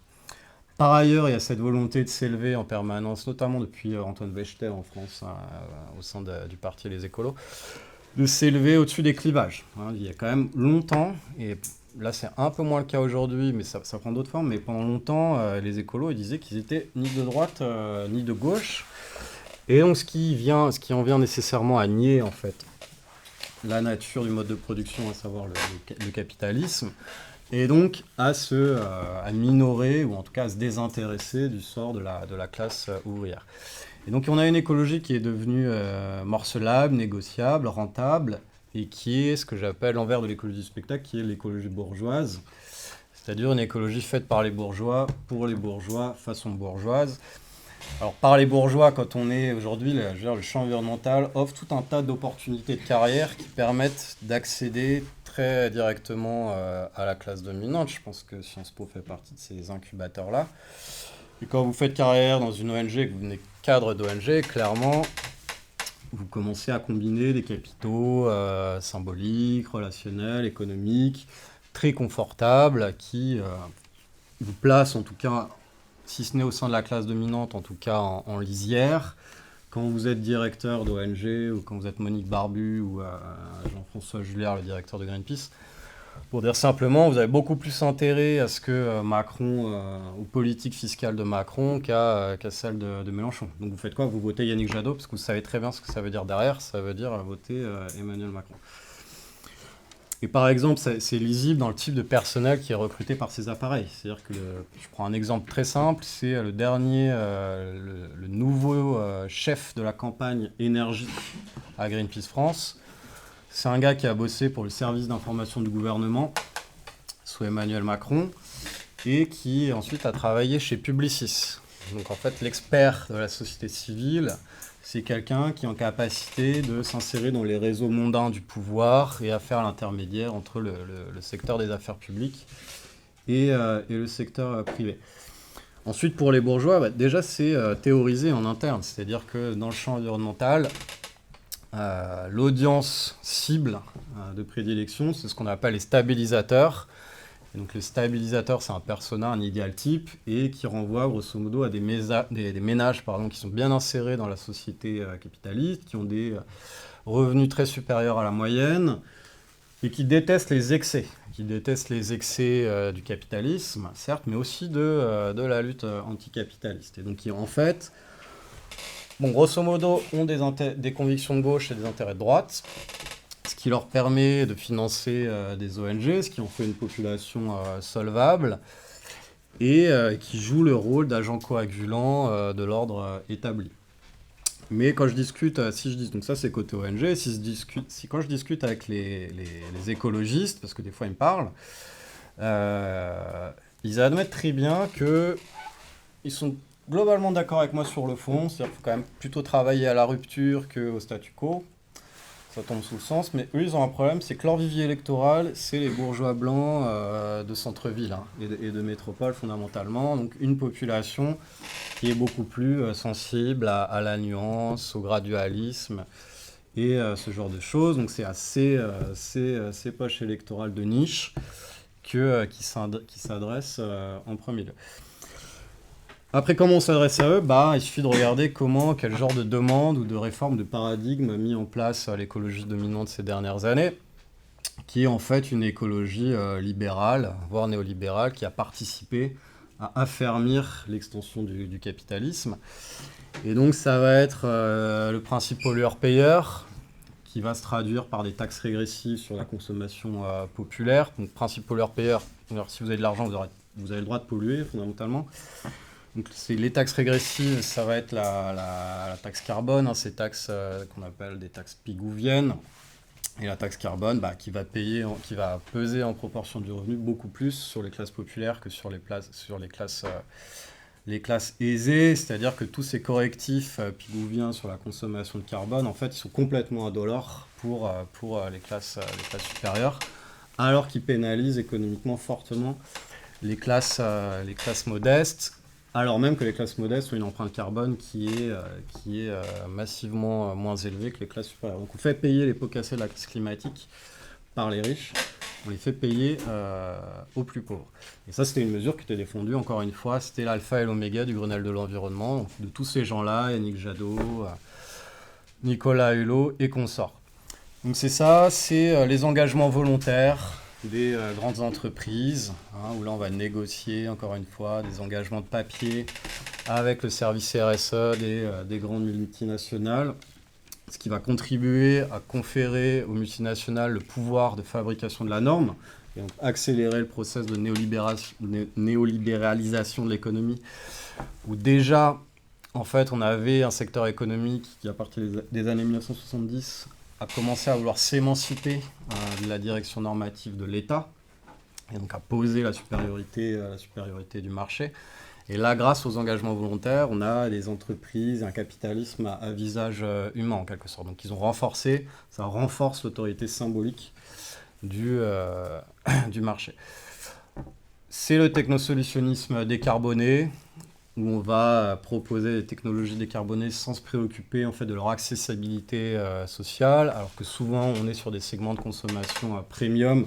Par ailleurs, il y a cette volonté de s'élever en permanence, notamment depuis Antoine Bechteler en France, au sein du parti Les Écolos, de s'élever au-dessus des clivages. Il y a quand même longtemps, et là c'est un peu moins le cas aujourd'hui, mais ça prend d'autres formes, mais pendant longtemps, les écolos ils disaient qu'ils étaient ni de droite ni de gauche. Et donc ce qui en vient nécessairement à nier en fait la nature du mode de production, à savoir le capitalisme, et donc à minorer, ou en tout cas à se désintéresser du sort de la classe ouvrière. Et donc on a une écologie qui est devenue morcelable, négociable, rentable, et qui est ce que j'appelle l'envers de l'écologie du spectacle, qui est l'écologie bourgeoise, c'est-à-dire une écologie faite par les bourgeois, pour les bourgeois, façon bourgeoise. Alors par les bourgeois, quand on est aujourd'hui, le champ environnemental offre tout un tas d'opportunités de carrière qui permettent d'accéder très directement à la classe dominante. Je pense que Sciences Po fait partie de ces incubateurs-là. Et quand vous faites carrière dans une ONG, que vous venez cadre d'ONG, clairement, vous commencez à combiner des capitaux symboliques, relationnels, économiques, très confortables, qui vous placent en tout cas, si ce n'est au sein de la classe dominante, en tout cas en lisière. Quand vous êtes directeur d'ONG, ou quand vous êtes Monique Barbu, ou Jean-François Julliard, le directeur de Greenpeace, pour dire simplement, vous avez beaucoup plus intérêt à ce que Macron, aux politiques fiscales de Macron, qu'à celles de Mélenchon. Donc vous faites quoi? Vous votez Yannick Jadot, parce que vous savez très bien ce que ça veut dire derrière, ça veut dire voter Emmanuel Macron. Et par exemple, c'est lisible dans le type de personnel qui est recruté par ces appareils. C'est-à-dire que, je prends un exemple très simple, c'est le nouveau chef de la campagne énergie à Greenpeace France. C'est un gars qui a bossé pour le service d'information du gouvernement sous Emmanuel Macron et qui ensuite a travaillé chez Publicis. Donc en fait, l'expert de la société civile, c'est quelqu'un qui est en capacité de s'insérer dans les réseaux mondains du pouvoir et à faire l'intermédiaire entre le secteur des affaires publiques et le secteur privé. Ensuite, pour les bourgeois, déjà c'est théorisé en interne, c'est-à-dire que dans le champ environnemental, l'audience cible de prédilection, c'est ce qu'on appelle les stabilisateurs. Et donc le stabilisateur, c'est un persona, un idéal type, et qui renvoie grosso modo à des ménages qui sont bien insérés dans la société capitaliste, qui ont des revenus très supérieurs à la moyenne, et qui détestent les excès. Du capitalisme, certes, mais aussi de la lutte anticapitaliste. Et donc qui, en fait, grosso modo, ont des convictions de gauche et des intérêts de droite, ce qui leur permet de financer des ONG, ce qui en fait une population solvable, et qui joue le rôle d'agent coagulant de l'ordre établi. Mais quand je discute, donc ça c'est côté ONG, quand je discute avec les écologistes, parce que des fois ils me parlent, ils admettent très bien que ils sont globalement d'accord avec moi sur le fond, c'est-à-dire qu'il faut quand même plutôt travailler à la rupture qu'au statu quo. Ça tombe sous le sens, mais eux, ils ont un problème, c'est que leur vivier électoral, c'est les bourgeois blancs de centre-ville hein, et de métropole fondamentalement. Donc une population qui est beaucoup plus sensible à la nuance, au gradualisme et ce genre de choses. Donc c'est assez ces poches électorales de niche qui s'adressent en premier lieu. Après, comment on s'adresse à eux? Il suffit de regarder quel genre de demande ou de réforme de paradigme a mis en place l'écologie dominante ces dernières années, qui est en fait une écologie libérale, voire néolibérale, qui a participé à affermir l'extension du capitalisme. Et donc, ça va être le principe pollueur-payeur, qui va se traduire par des taxes régressives sur la consommation populaire. Donc, principe pollueur-payeur, si vous avez de l'argent, vous avez le droit de polluer, fondamentalement. Donc, les taxes régressives, ça va être la taxe carbone, hein, ces taxes qu'on appelle des taxes pigouviennes. Et la taxe carbone qui va peser en proportion du revenu beaucoup plus sur les classes populaires que sur les classes aisées. C'est-à-dire que tous ces correctifs pigouviens sur la consommation de carbone, en fait, ils sont complètement indolores pour les classes supérieures, alors qu'ils pénalisent économiquement fortement les classes modestes. Alors même que les classes modestes ont une empreinte carbone qui est massivement moins élevée que les classes supérieures. Donc on fait payer les pots cassés de la crise climatique par les riches, on les fait payer aux plus pauvres. Et ça, c'était une mesure qui était défendue, encore une fois, c'était l'alpha et l'oméga du Grenelle de l'environnement, donc de tous ces gens-là, Yannick Jadot, Nicolas Hulot et consorts. Donc c'est ça, c'est les engagements volontaires des grandes entreprises, hein, où là on va négocier encore une fois des engagements de papier avec le service RSE des grandes multinationales, ce qui va contribuer à conférer aux multinationales le pouvoir de fabrication de la norme et donc accélérer le processus de néolibéralisation de l'économie, où déjà en fait on avait un secteur économique qui à partir des années 1970 a commencé à vouloir s'émanciper de la direction normative de l'État, et donc à poser la supériorité du marché. Et là, grâce aux engagements volontaires, on a des entreprises, un capitalisme à visage humain en quelque sorte. Donc ils ont ça renforce l'autorité symbolique du marché. C'est le technosolutionnisme décarboné, où on va proposer des technologies décarbonées sans se préoccuper en fait de leur accessibilité sociale, alors que souvent on est sur des segments de consommation premium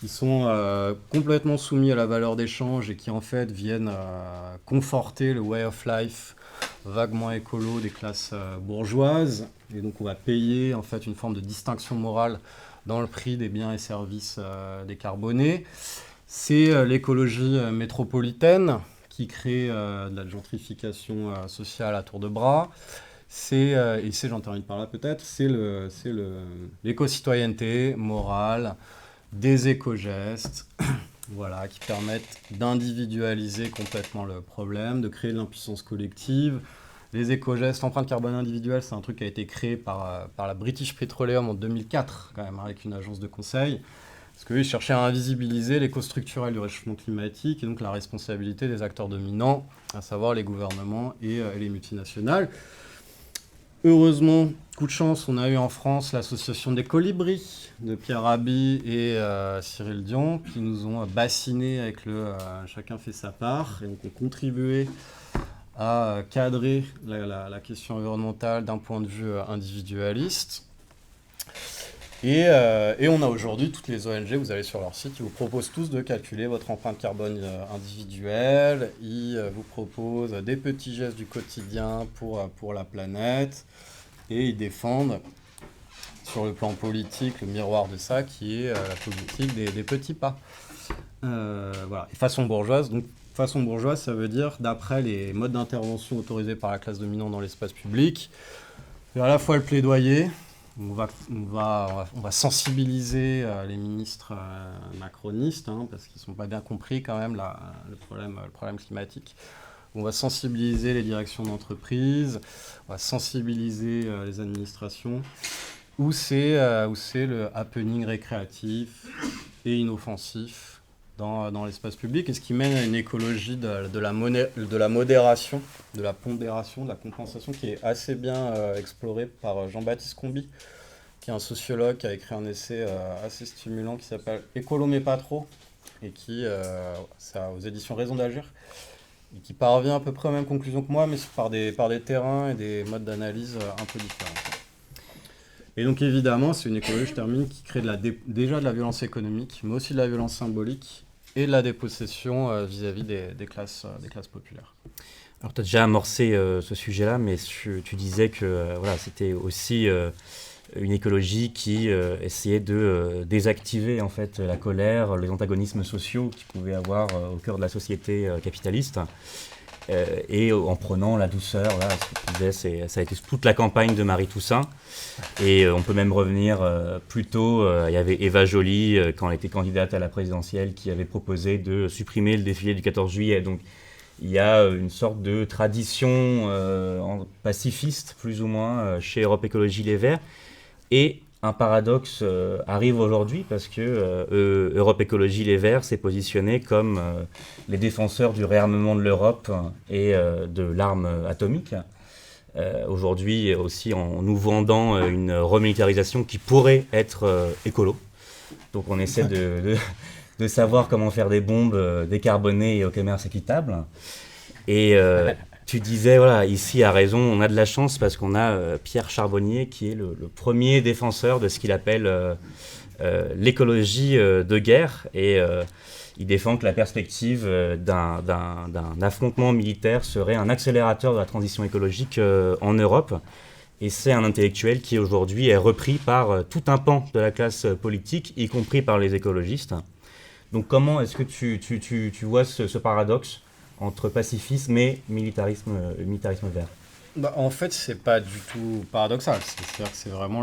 qui sont complètement soumis à la valeur d'échange et qui en fait viennent conforter le way of life vaguement écolo des classes bourgeoises. Et donc on va payer en fait une forme de distinction morale dans le prix des biens et services décarbonés. C'est l'écologie métropolitaine qui crée de la gentrification sociale à tour de bras. J'en termine par là peut-être, c'est l'éco-citoyenneté morale, des éco-gestes, voilà, qui permettent d'individualiser complètement le problème, de créer de l'impuissance collective. Les éco-gestes, l'empreinte carbone individuelle, c'est un truc qui a été créé par la British Petroleum en 2004, quand même, avec une agence de conseil. Parce qu'ils cherchaient à invisibiliser les causes structurelles du réchauffement climatique et donc la responsabilité des acteurs dominants, à savoir les gouvernements et les multinationales. Heureusement, coup de chance, on a eu en France l'association des colibris de Pierre Rabhi et Cyril Dion qui nous ont bassinés avec le chacun fait sa part et donc ont contribué à cadrer la question environnementale d'un point de vue individualiste. Et on a aujourd'hui toutes les ONG, vous allez sur leur site, ils vous proposent tous de calculer votre empreinte carbone individuelle, ils vous proposent des petits gestes du quotidien pour la planète, et ils défendent sur le plan politique le miroir de ça qui est la politique des petits pas. Voilà. Et façon bourgeoise, donc façon bourgeoise ça veut dire d'après les modes d'intervention autorisés par la classe dominante dans l'espace public, à la fois le plaidoyer. On va sensibiliser les ministres macronistes, hein, parce qu'ils ne sont pas bien compris quand même le problème climatique. On va sensibiliser les directions d'entreprise, on va sensibiliser les administrations, où c'est le happening récréatif et inoffensif dans l'espace public et ce qui mène à une écologie de la modération, de la pondération, de la compensation qui est assez bien explorée par Jean-Baptiste Comby, qui est un sociologue qui a écrit un essai assez stimulant qui s'appelle Écolo mais pas trop et qui, c'est aux éditions Raison d'agir, et qui parvient à peu près aux mêmes conclusions que moi, mais par des terrains et des modes d'analyse un peu différents. Et donc évidemment, c'est une écologie, je termine, qui crée déjà de la violence économique, mais aussi de la violence symbolique et de la dépossession vis-à-vis des classes populaires. Alors tu as déjà amorcé ce sujet-là, mais tu disais que voilà, c'était aussi une écologie qui essayait de désactiver en fait la colère, les antagonismes sociaux qu'il pouvait avoir au cœur de la société capitaliste. Et en prenant la douceur, là, ce que tu disais, ça a été toute la campagne de Marie Toussaint. Et on peut même revenir plus tôt, il y avait Eva Joly, quand elle était candidate à la présidentielle, qui avait proposé de supprimer le défilé du 14 juillet. Donc il y a une sorte de tradition pacifiste, plus ou moins, chez Europe Écologie Les Verts. Et un paradoxe arrive aujourd'hui parce que Europe Écologie Les Verts s'est positionné comme les défenseurs du réarmement de l'Europe et de l'arme atomique. Aujourd'hui aussi en nous vendant une remilitarisation qui pourrait être écolo. Donc on essaie de savoir comment faire des bombes décarbonées et au commerce équitable. Et tu disais, voilà, ici à raison, on a de la chance parce qu'on a Pierre Charbonnier qui est le premier défenseur de ce qu'il appelle l'écologie de guerre. Et il défend que la perspective d'un affrontement militaire serait un accélérateur de la transition écologique en Europe. Et c'est un intellectuel qui aujourd'hui est repris par tout un pan de la classe politique, y compris par les écologistes. Donc comment est-ce que tu vois ce paradoxe entre pacifisme et militarisme vert? En fait, c'est pas du tout paradoxal. C'est-à-dire que c'est vraiment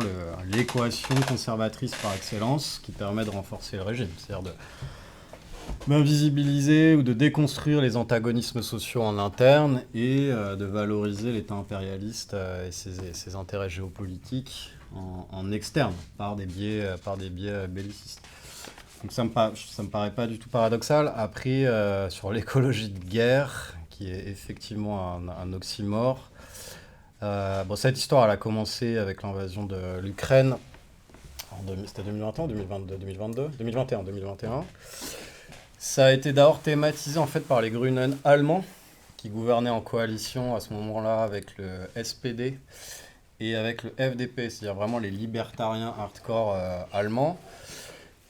l'équation conservatrice par excellence qui permet de renforcer le régime. C'est-à-dire d'invisibiliser ou de déconstruire les antagonismes sociaux en interne et de valoriser l'État impérialiste et ses intérêts géopolitiques en externe par des biais bellicistes. Donc ça me paraît pas du tout paradoxal. Après, sur l'écologie de guerre, qui est effectivement un oxymore, cette histoire, elle a commencé avec l'invasion de l'Ukraine. C'était 2021 2022 2021. Ça a été d'abord thématisé en fait par les Grünen allemands, qui gouvernaient en coalition à ce moment-là avec le SPD et avec le FDP, c'est-à-dire vraiment les libertariens hardcore allemands.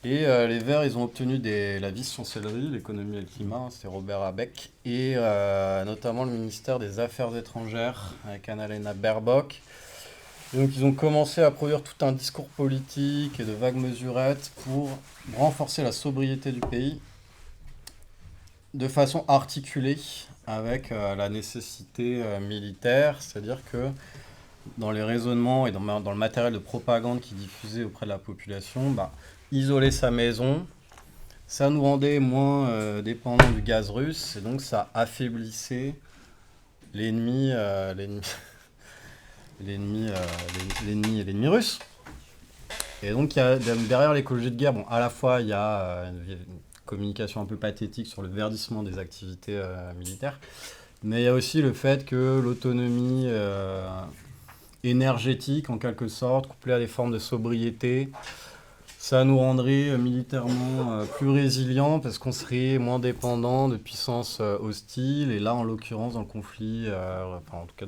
Et les Verts, ils ont obtenu la vice-chancellerie, l'économie et le climat, c'est Robert Habeck, et notamment le ministère des Affaires étrangères avec Annalena Baerbock. Et donc ils ont commencé à produire tout un discours politique et de vagues mesurettes pour renforcer la sobriété du pays de façon articulée avec la nécessité militaire, c'est-à-dire que dans les raisonnements et dans le matériel de propagande qui diffusait auprès de la population, isoler sa maison, ça nous rendait moins dépendants du gaz russe, et donc ça affaiblissait l'ennemi russe. Et donc derrière l'écologie de guerre, à la fois il y a une communication un peu pathétique sur le verdissement des activités militaires, mais il y a aussi le fait que l'autonomie énergétique, en quelque sorte, couplée à des formes de sobriété, ça nous rendrait militairement plus résilients parce qu'on serait moins dépendant de puissances hostiles. Et là, en l'occurrence, dans le conflit, en tout cas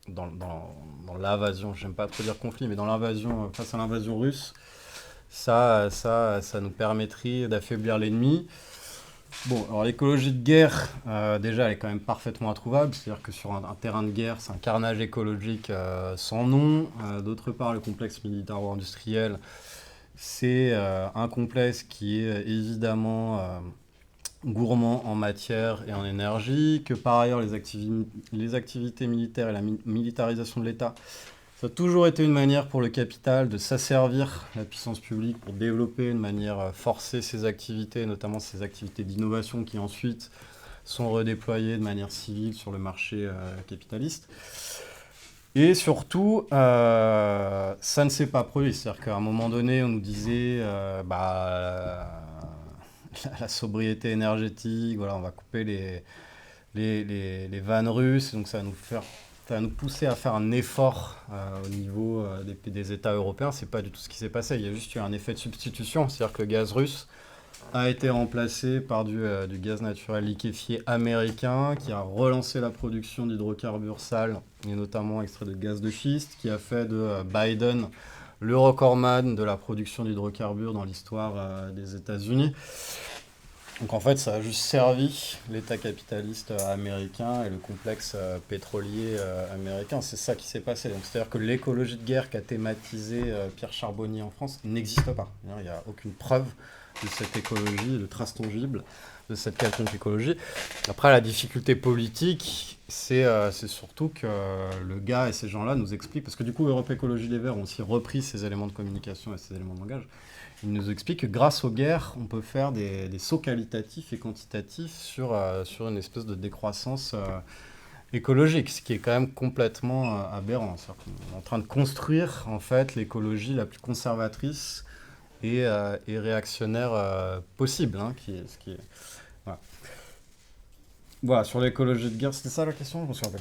dans l'invasion, j'aime pas trop dire conflit, mais dans l'invasion, face à l'invasion russe, ça nous permettrait d'affaiblir l'ennemi. Bon, alors l'écologie de guerre, déjà, elle est quand même parfaitement introuvable. C'est-à-dire que sur un terrain de guerre, c'est un carnage écologique sans nom. D'autre part, le complexe militaro-industriel, c'est un complexe qui est évidemment gourmand en matière et en énergie, que par ailleurs les activités militaires et la militarisation de l'État, ça a toujours été une manière pour le capital de s'asservir la puissance publique pour développer de manière forcée ses activités, notamment ses activités d'innovation qui ensuite sont redéployées de manière civile sur le marché capitaliste. Et surtout, ça ne s'est pas produit. C'est-à-dire qu'à un moment donné, on nous disait la sobriété énergétique, voilà, on va couper les vannes russes, donc ça va nous pousser à faire un effort au niveau des États européens. C'est pas du tout ce qui s'est passé, il y a juste eu un effet de substitution, c'est-à-dire que le gaz russe a été remplacé par du gaz naturel liquéfié américain qui a relancé la production d'hydrocarbures sales et notamment extrait de gaz de schiste, qui a fait de Biden le recordman de la production d'hydrocarbures dans l'histoire des États-Unis. Donc en fait, ça a juste servi l'État capitaliste américain et le complexe pétrolier américain. C'est ça qui s'est passé. Donc c'est-à-dire que l'écologie de guerre qu'a thématisé Pierre Charbonnier en France n'existe pas. Il n'y a aucune preuve de cette écologie, de trace tangible de cette quelconque écologie. Après, la difficulté politique, c'est surtout que le gars et ces gens-là nous expliquent, parce que du coup, Europe Écologie Les Verts ont aussi repris ces éléments de communication et ces éléments de langage. Ils nous expliquent que grâce aux guerres, on peut faire des sauts qualitatifs et quantitatifs sur une espèce de décroissance écologique, ce qui est quand même complètement aberrant. C'est-à-dire qu'on est en train de construire en fait l'écologie la plus conservatrice et réactionnaire possible. Voilà, sur l'écologie de guerre, c'était ça la question, je me souviens pas.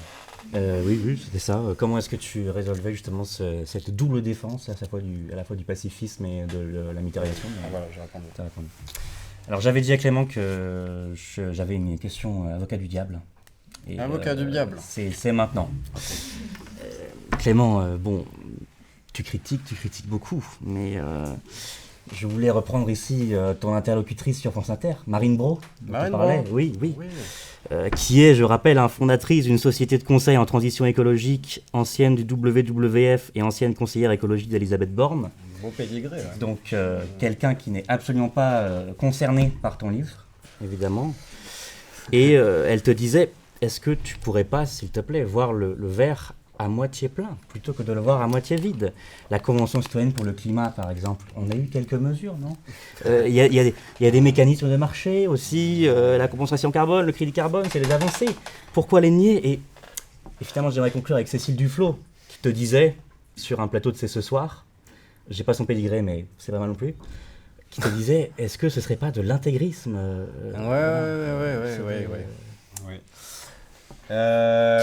Oui, c'était ça. Comment est-ce que tu résolvais justement cette double défense à la fois du pacifisme et de la militarisation? Voilà, j'ai répondu. T'as répondu. Alors j'avais dit à Clément que j'avais une question avocat du diable. Et, avocat du diable. C'est maintenant. Clément, bon, tu critiques beaucoup, mais je voulais reprendre ici ton interlocutrice sur France Inter, Marine Braud. Marine Braud. Oui. Qui est, je rappelle, fondatrice d'une société de conseil en transition écologique, ancienne du WWF et ancienne conseillère écologique d'Elisabeth Borne. Beau pédigré. Ouais. Donc, quelqu'un qui n'est absolument pas concerné par ton livre, évidemment. Et elle te disait, est-ce que tu pourrais pas, s'il te plaît, voir le verre à moitié plein, plutôt que de le voir à moitié vide? La Convention citoyenne pour le climat, par exemple, on a eu quelques mesures, non? Il y a des mécanismes de marché aussi, la compensation carbone, le crédit carbone, c'est des avancées. Pourquoi les nier? Et finalement, j'aimerais conclure avec Cécile Duflot, qui te disait, sur un plateau de C'est ce soir, j'ai pas son pédigré, mais c'est pas mal non plus, qui te disait, est-ce que ce serait pas de l'intégrisme?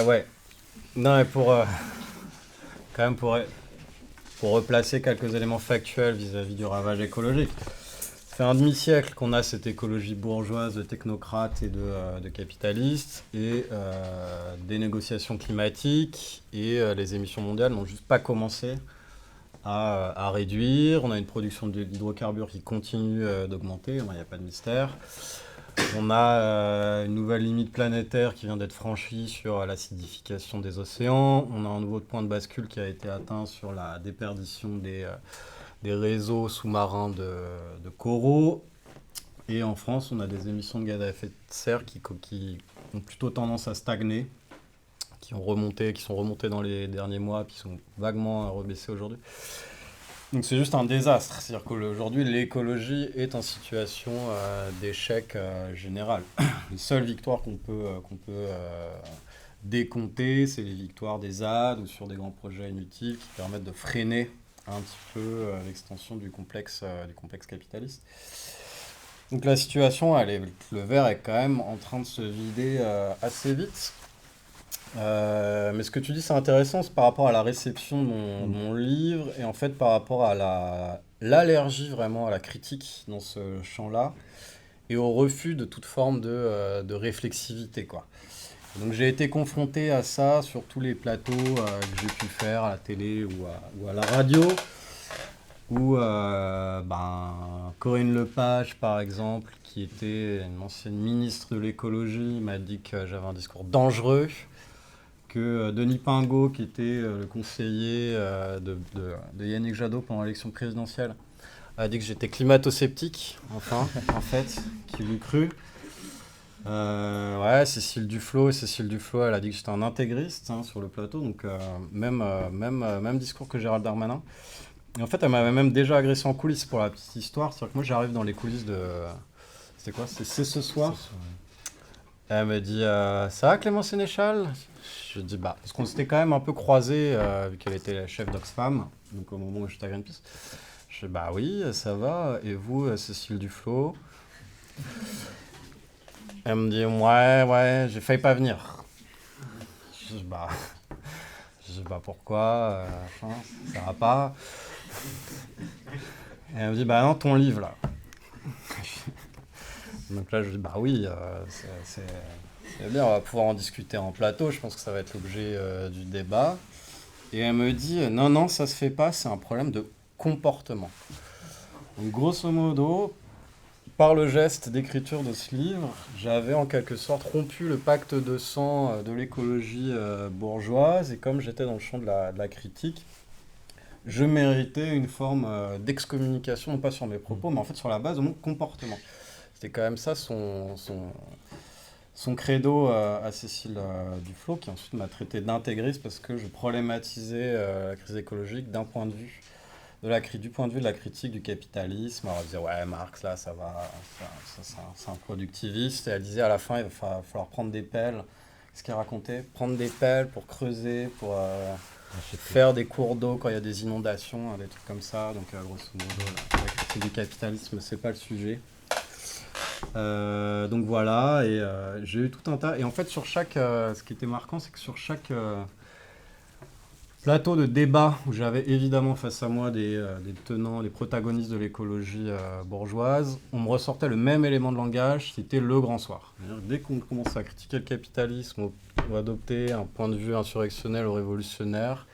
Ouais. Non, mais pour replacer quelques éléments factuels vis-à-vis du ravage écologique. Ça fait un demi-siècle qu'on a cette écologie bourgeoise de technocrates et de capitalistes, et des négociations climatiques, et les émissions mondiales n'ont juste pas commencé à réduire. On a une production d'hydrocarbures qui continue d'augmenter, il n'y a pas de mystère. On a une nouvelle limite planétaire qui vient d'être franchie sur l'acidification des océans. On a un nouveau point de bascule qui a été atteint sur la déperdition des réseaux sous-marins de coraux. Et en France, on a des émissions de gaz à effet de serre qui ont plutôt tendance à stagner, qui sont remontées dans les derniers mois, puis sont vaguement rebaissées aujourd'hui. Donc c'est juste un désastre, c'est-à-dire qu'aujourd'hui l'écologie est en situation d'échec général. Les seules victoires qu'on peut décompter, c'est les victoires des ZAD ou sur des grands projets inutiles qui permettent de freiner un petit peu l'extension du complexe capitaliste. Donc la situation, le verre est quand même en train de se vider assez vite. Mais ce que tu dis, c'est intéressant, c'est par rapport à la réception de mon livre, et en fait par rapport à l'allergie vraiment à la critique dans ce champ-là, et au refus de toute forme de réflexivité, quoi. Donc j'ai été confronté à ça sur tous les plateaux que j'ai pu faire à la télé ou à la radio, où Corinne Lepage, par exemple, qui était une ancienne ministre de l'écologie, m'a dit que j'avais un discours dangereux, que Denis Pingot, qui était le conseiller de Yannick Jadot pendant l'élection présidentielle, a dit que j'étais climato-sceptique, en fait, qui l'eût cru. Cécile Duflot, elle a dit que j'étais un intégriste sur le plateau, donc même discours que Gérald Darmanin. Et en fait, elle m'avait même déjà agressé en coulisses pour la petite histoire. C'est-à-dire que moi, j'arrive dans les coulisses de... C'était quoi? C'est ce soir. Elle me dit ça va, Clément Sénéchal? Je dis parce qu'on s'était quand même un peu croisés vu qu'elle était la chef d'Oxfam, donc au moment où j'étais à Greenpeace. Je dis oui, ça va. Et vous, Cécile Duflot? Elle me dit, ouais, j'ai failli pas venir. Je dis, je sais pas pourquoi, ça va pas. Et elle me dit, non, ton livre, là. Donc là, je dis, oui, c'est bien, on va pouvoir en discuter en plateau, je pense que ça va être l'objet du débat. Et elle me dit, non, ça se fait pas, c'est un problème de comportement. Donc grosso modo, par le geste d'écriture de ce livre, j'avais en quelque sorte rompu le pacte de sang de l'écologie bourgeoise, et comme j'étais dans le champ de la critique, je méritais une forme d'excommunication, non pas sur mes propos, mais en fait sur la base de mon comportement. C'était quand même ça son credo à Cécile Duflot, qui ensuite m'a traité d'intégriste parce que je problématisais la crise écologique du point de vue de la critique du capitalisme. Alors elle disait, ouais, Marx, là, ça va, c'est un productiviste. Et elle disait, à la fin, il va falloir prendre des pelles. Qu'est-ce qu'elle racontait? Prendre des pelles pour creuser, pour faire des cours d'eau quand il y a des inondations, des trucs comme ça. Donc, grosso modo, la critique du capitalisme, c'est pas le sujet. Donc voilà, et j'ai eu tout un tas. Et en fait, ce qui était marquant, c'est que sur chaque plateau de débat où j'avais évidemment face à moi des tenants, des protagonistes de l'écologie bourgeoise, on me ressortait le même élément de langage, c'était le grand soir. Dès qu'on commence à critiquer le capitalisme ou adopter un point de vue insurrectionnel ou révolutionnaire,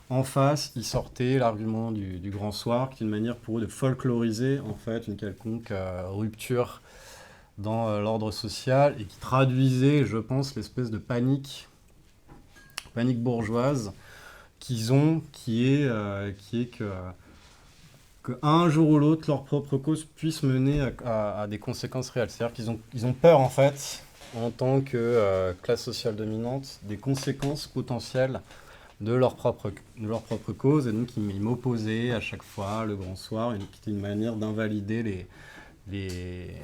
en face, il sortait l'argument du grand soir, qui est une manière pour eux de folkloriser en fait une quelconque rupture dans l'ordre social et qui traduisait, je pense, l'espèce de panique bourgeoise qu'ils ont, qui est que un jour ou l'autre, leur propre cause puisse mener à des conséquences réelles. C'est-à-dire qu'ils ont peur, en fait, en tant que classe sociale dominante, des conséquences potentielles de leur propre cause, et donc ils m'opposaient à chaque fois, le grand soir, qui était une manière d'invalider les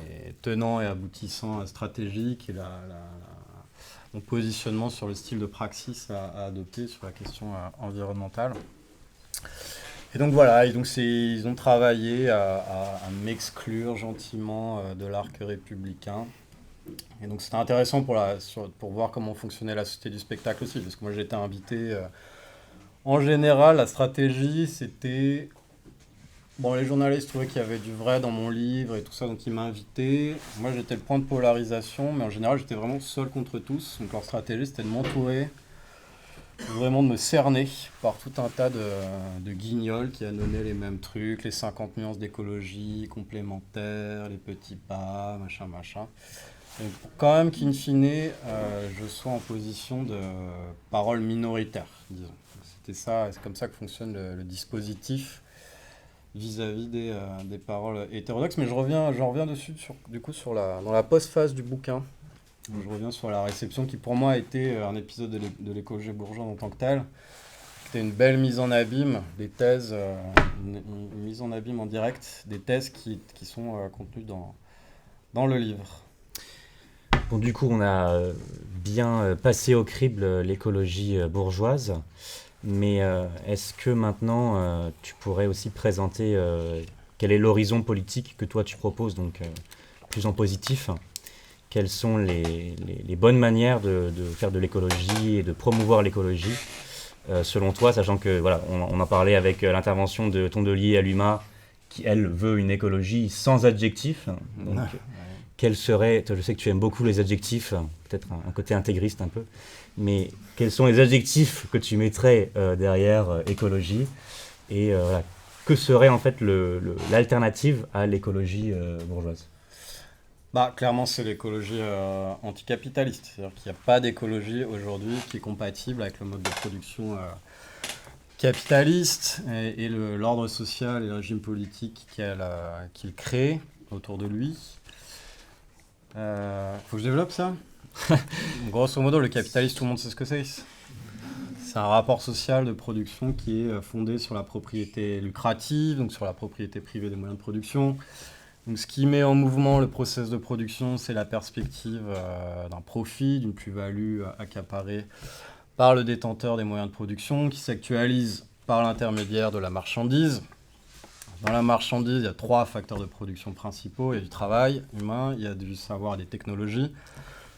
tenants et aboutissants stratégiques et mon positionnement sur le style de praxis à adopter sur la question environnementale. Et donc voilà, ils ont travaillé à m'exclure gentiment de l'arc républicain. Et donc c'était intéressant pour voir comment fonctionnait la société du spectacle aussi, parce que moi j'étais invité. En général, la stratégie, c'était... Bon, les journalistes trouvaient qu'il y avait du vrai dans mon livre et tout ça, donc ils m'invitaient. Moi, j'étais le point de polarisation, mais en général, j'étais vraiment seul contre tous. Donc leur stratégie, c'était de m'entourer, vraiment de me cerner par tout un tas de guignols qui annonçaient les mêmes trucs, les 50 nuances d'écologie, complémentaires, les petits pas, machin. Et pour quand même qu'in fine, je sois en position de parole minoritaire, disons. C'était ça, c'est comme ça que fonctionne le dispositif vis-à-vis des paroles hétérodoxes. Mais j'en reviens dessus, dans la post-phase du bouquin. Je reviens sur la réception qui, pour moi, a été un épisode de l'écologie bourgeoise en tant que tel. C'était une belle mise en abîme des thèses, une mise en abîme en direct des thèses qui sont contenues dans le livre. Bon, du coup, on a bien passé au crible l'écologie bourgeoise. Mais est-ce que maintenant, tu pourrais aussi présenter quel est l'horizon politique que toi tu proposes, donc plus en positif? Quelles sont les bonnes manières de faire de l'écologie et de promouvoir l'écologie, selon toi, sachant que, voilà, on en parlait avec l'intervention de Tondelier à l'UMA, qui, elle, veut une écologie sans adjectifs. Donc, quel serait, je sais que tu aimes beaucoup les adjectifs, peut-être un côté intégriste un peu, mais quels sont les adjectifs que tu mettrais derrière écologie et voilà, que serait en fait l'alternative à l'écologie bourgeoise? Clairement, c'est l'écologie anticapitaliste. C'est-à-dire qu'il n'y a pas d'écologie aujourd'hui qui est compatible avec le mode de production capitaliste et l'ordre social et le régime politique qu'il crée autour de lui. Faut que je développe ça? Grosso modo, le capitalisme, tout le monde sait ce que c'est. C'est un rapport social de production qui est fondé sur la propriété lucrative, donc sur la propriété privée des moyens de production. Donc, ce qui met en mouvement le process de production, c'est la perspective d'un profit, d'une plus-value accaparée par le détenteur des moyens de production, qui s'actualise par l'intermédiaire de la marchandise. Dans la marchandise, il y a 3 facteurs de production principaux. Il y a du travail humain, il y a du savoir et des technologies,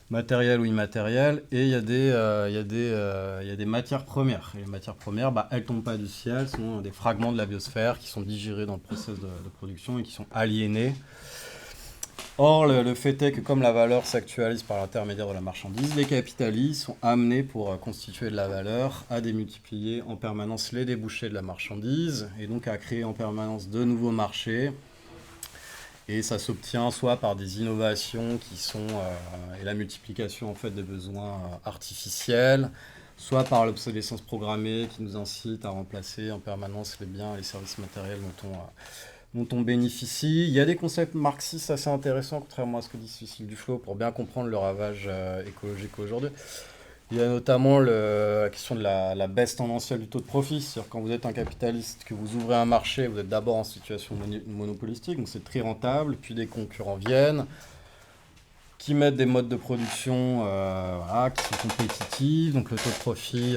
matérielles ou immatérielles, et il y a des matières premières. Et les matières premières, elles ne tombent pas du ciel, ce sont des fragments de la biosphère qui sont digérés dans le processus de production et qui sont aliénés. Or, le fait est que comme la valeur s'actualise par l'intermédiaire de la marchandise, les capitalistes sont amenés pour constituer de la valeur à démultiplier en permanence les débouchés de la marchandise et donc à créer en permanence de nouveaux marchés. Et ça s'obtient soit par des innovations qui sont et la multiplication en fait des besoins artificiels, soit par l'obsolescence programmée qui nous incite à remplacer en permanence les biens et les services matériels dont on bénéficie. Il y a des concepts marxistes assez intéressants, contrairement à ce que dit Cécile Duflot, pour bien comprendre le ravage écologique aujourd'hui. Il y a notamment la question de la baisse tendancielle du taux de profit. C'est-à-dire quand vous êtes un capitaliste, que vous ouvrez un marché, vous êtes d'abord en situation monopolistique, donc c'est très rentable, puis des concurrents viennent, qui mettent des modes de production qui sont compétitifs, donc le taux de profit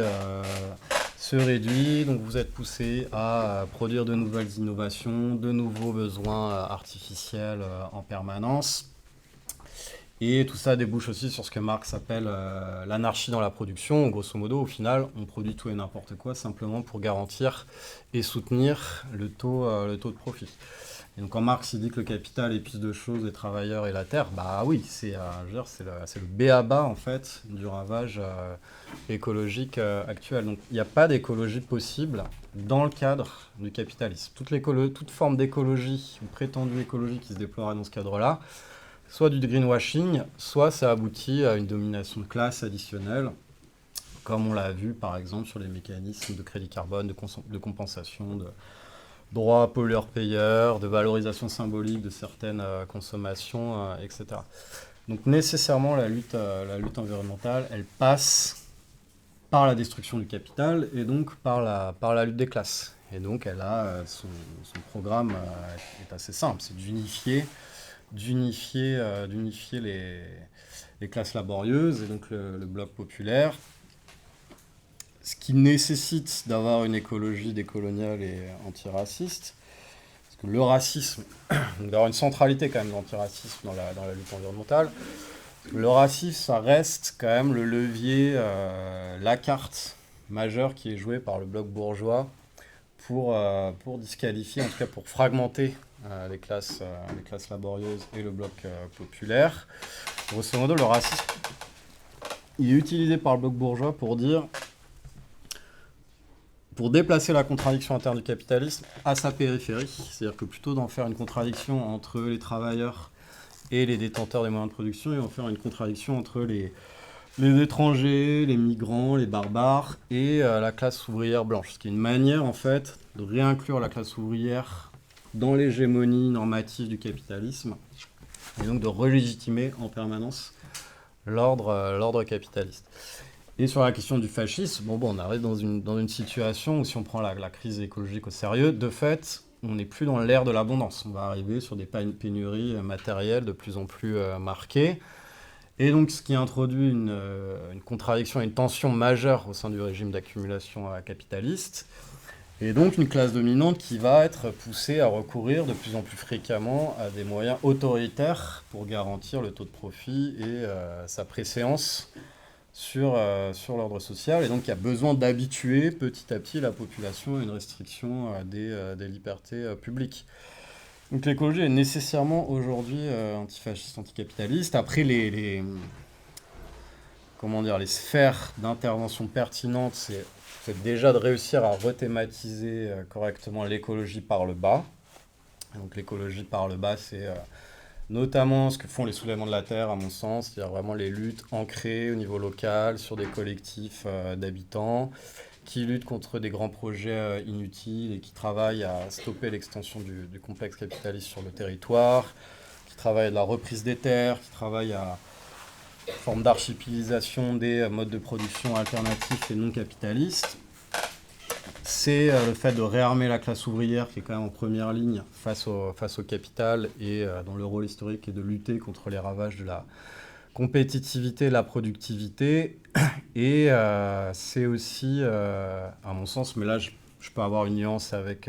se réduit, donc vous êtes poussé à produire de nouvelles innovations, de nouveaux besoins artificiels en permanence. Et tout ça débouche aussi sur ce que Marx appelle l'anarchie dans la production. Grosso modo, au final, on produit tout et n'importe quoi simplement pour garantir et soutenir le taux de profit. Et donc quand Marx il dit que le capital épuise de choses les travailleurs et la terre, oui, c'est le b.a.-ba en fait du ravage écologique actuel. Donc il n'y a pas d'écologie possible dans le cadre du capitalisme. Toute forme d'écologie ou prétendue écologie qui se déploierait dans ce cadre-là, soit du greenwashing, soit ça aboutit à une domination de classe additionnelle, comme on l'a vu par exemple sur les mécanismes de crédit carbone, de compensation, de droits pollueurs-payeurs, de valorisation symbolique de certaines consommations, etc. Donc nécessairement la lutte environnementale, elle passe par la destruction du capital et donc par la lutte des classes. Et donc elle a son programme est assez simple, c'est d'unifier les classes laborieuses et donc le bloc populaire, ce qui nécessite d'avoir une écologie décoloniale et antiraciste, parce que le racisme, d'avoir une centralité quand même de l'antiracisme dans la lutte environnementale, le racisme, ça reste quand même le levier, la carte majeure qui est jouée par le bloc bourgeois pour disqualifier, en tout cas pour fragmenter les classes laborieuses et le bloc populaire. Grosso modo, le racisme, il est utilisé par le bloc bourgeois pour déplacer la contradiction interne du capitalisme à sa périphérie, c'est-à-dire que plutôt d'en faire une contradiction entre les travailleurs et les détenteurs des moyens de production, ils vont faire une contradiction entre les étrangers, les migrants, les barbares et la classe ouvrière blanche, ce qui est une manière en fait de réinclure la classe ouvrière dans l'hégémonie normative du capitalisme et donc de relégitimer en permanence l'ordre capitaliste. Et sur la question du fascisme, on arrive dans une situation où si on prend la crise écologique au sérieux, de fait, on n'est plus dans l'ère de l'abondance. On va arriver sur des pénuries matérielles de plus en plus marquées. Et donc, ce qui introduit une contradiction et une tension majeure au sein du régime d'accumulation capitaliste. Et donc, une classe dominante qui va être poussée à recourir de plus en plus fréquemment à des moyens autoritaires pour garantir le taux de profit et sa préséance sur l'ordre social. Et donc, il y a besoin d'habituer petit à petit la population à une restriction des libertés publiques. Donc l'écologie est nécessairement aujourd'hui antifasciste, anticapitaliste. Après, les sphères d'intervention pertinentes, c'est déjà de réussir à rethématiser correctement l'écologie par le bas. Donc l'écologie par le bas, c'est notamment ce que font les soulèvements de la terre, à mon sens, c'est-à-dire vraiment les luttes ancrées au niveau local sur des collectifs d'habitants, qui luttent contre des grands projets inutiles et qui travaillent à stopper l'extension du complexe capitaliste sur le territoire, qui travaillent à la reprise des terres, qui travaillent à une forme d'archipélisation des modes de production alternatifs et non capitalistes. C'est le fait de réarmer la classe ouvrière qui est quand même en première ligne face au capital et dont le rôle historique est de lutter contre les ravages de la compétitivité et la productivité. Et c'est aussi, à mon sens, mais là je peux avoir une nuance avec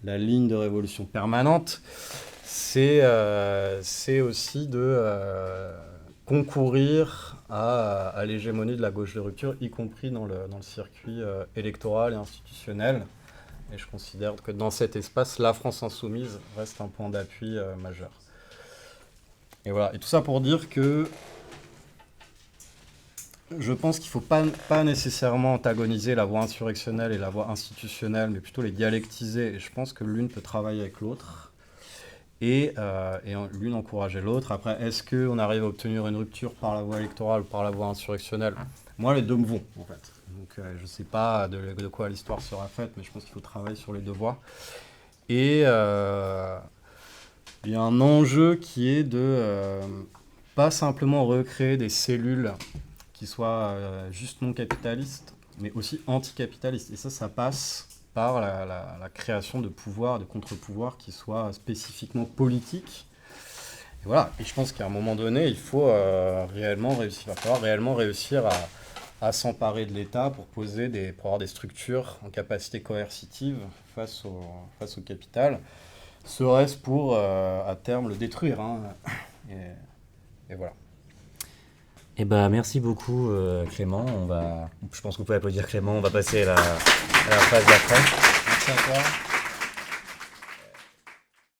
la ligne de révolution permanente, c'est aussi de concourir à l'hégémonie de la gauche de rupture, y compris dans le circuit électoral et institutionnel. Et je considère que dans cet espace, la France insoumise reste un point d'appui majeur. Et voilà. Et tout ça pour dire que je pense qu'il ne faut pas nécessairement antagoniser la voie insurrectionnelle et la voie institutionnelle, mais plutôt les dialectiser. Et je pense que l'une peut travailler avec l'autre et l'une encourager l'autre. Après, est-ce qu'on arrive à obtenir une rupture par la voie électorale ou par la voie insurrectionnelle? Moi, les deux me vont, en fait. Donc, je ne sais pas de quoi l'histoire sera faite, mais je pense qu'il faut travailler sur les deux voies. Et il y a un enjeu qui est de pas simplement recréer des cellules qui soient juste non capitalistes, mais aussi anticapitalistes. Et ça passe par la création de pouvoirs, de contre-pouvoirs qui soient spécifiquement politiques. Et voilà. Et je pense qu'à un moment donné, il faut va falloir réellement réussir à s'emparer de l'État pour avoir des structures en capacité coercitive face au capital, serait-ce pour, à terme, le détruire. Hein. Et voilà. Eh ben, merci beaucoup Clément. Je pense que vous pouvez applaudir Clément. On va passer à la phase d'après. Merci à toi.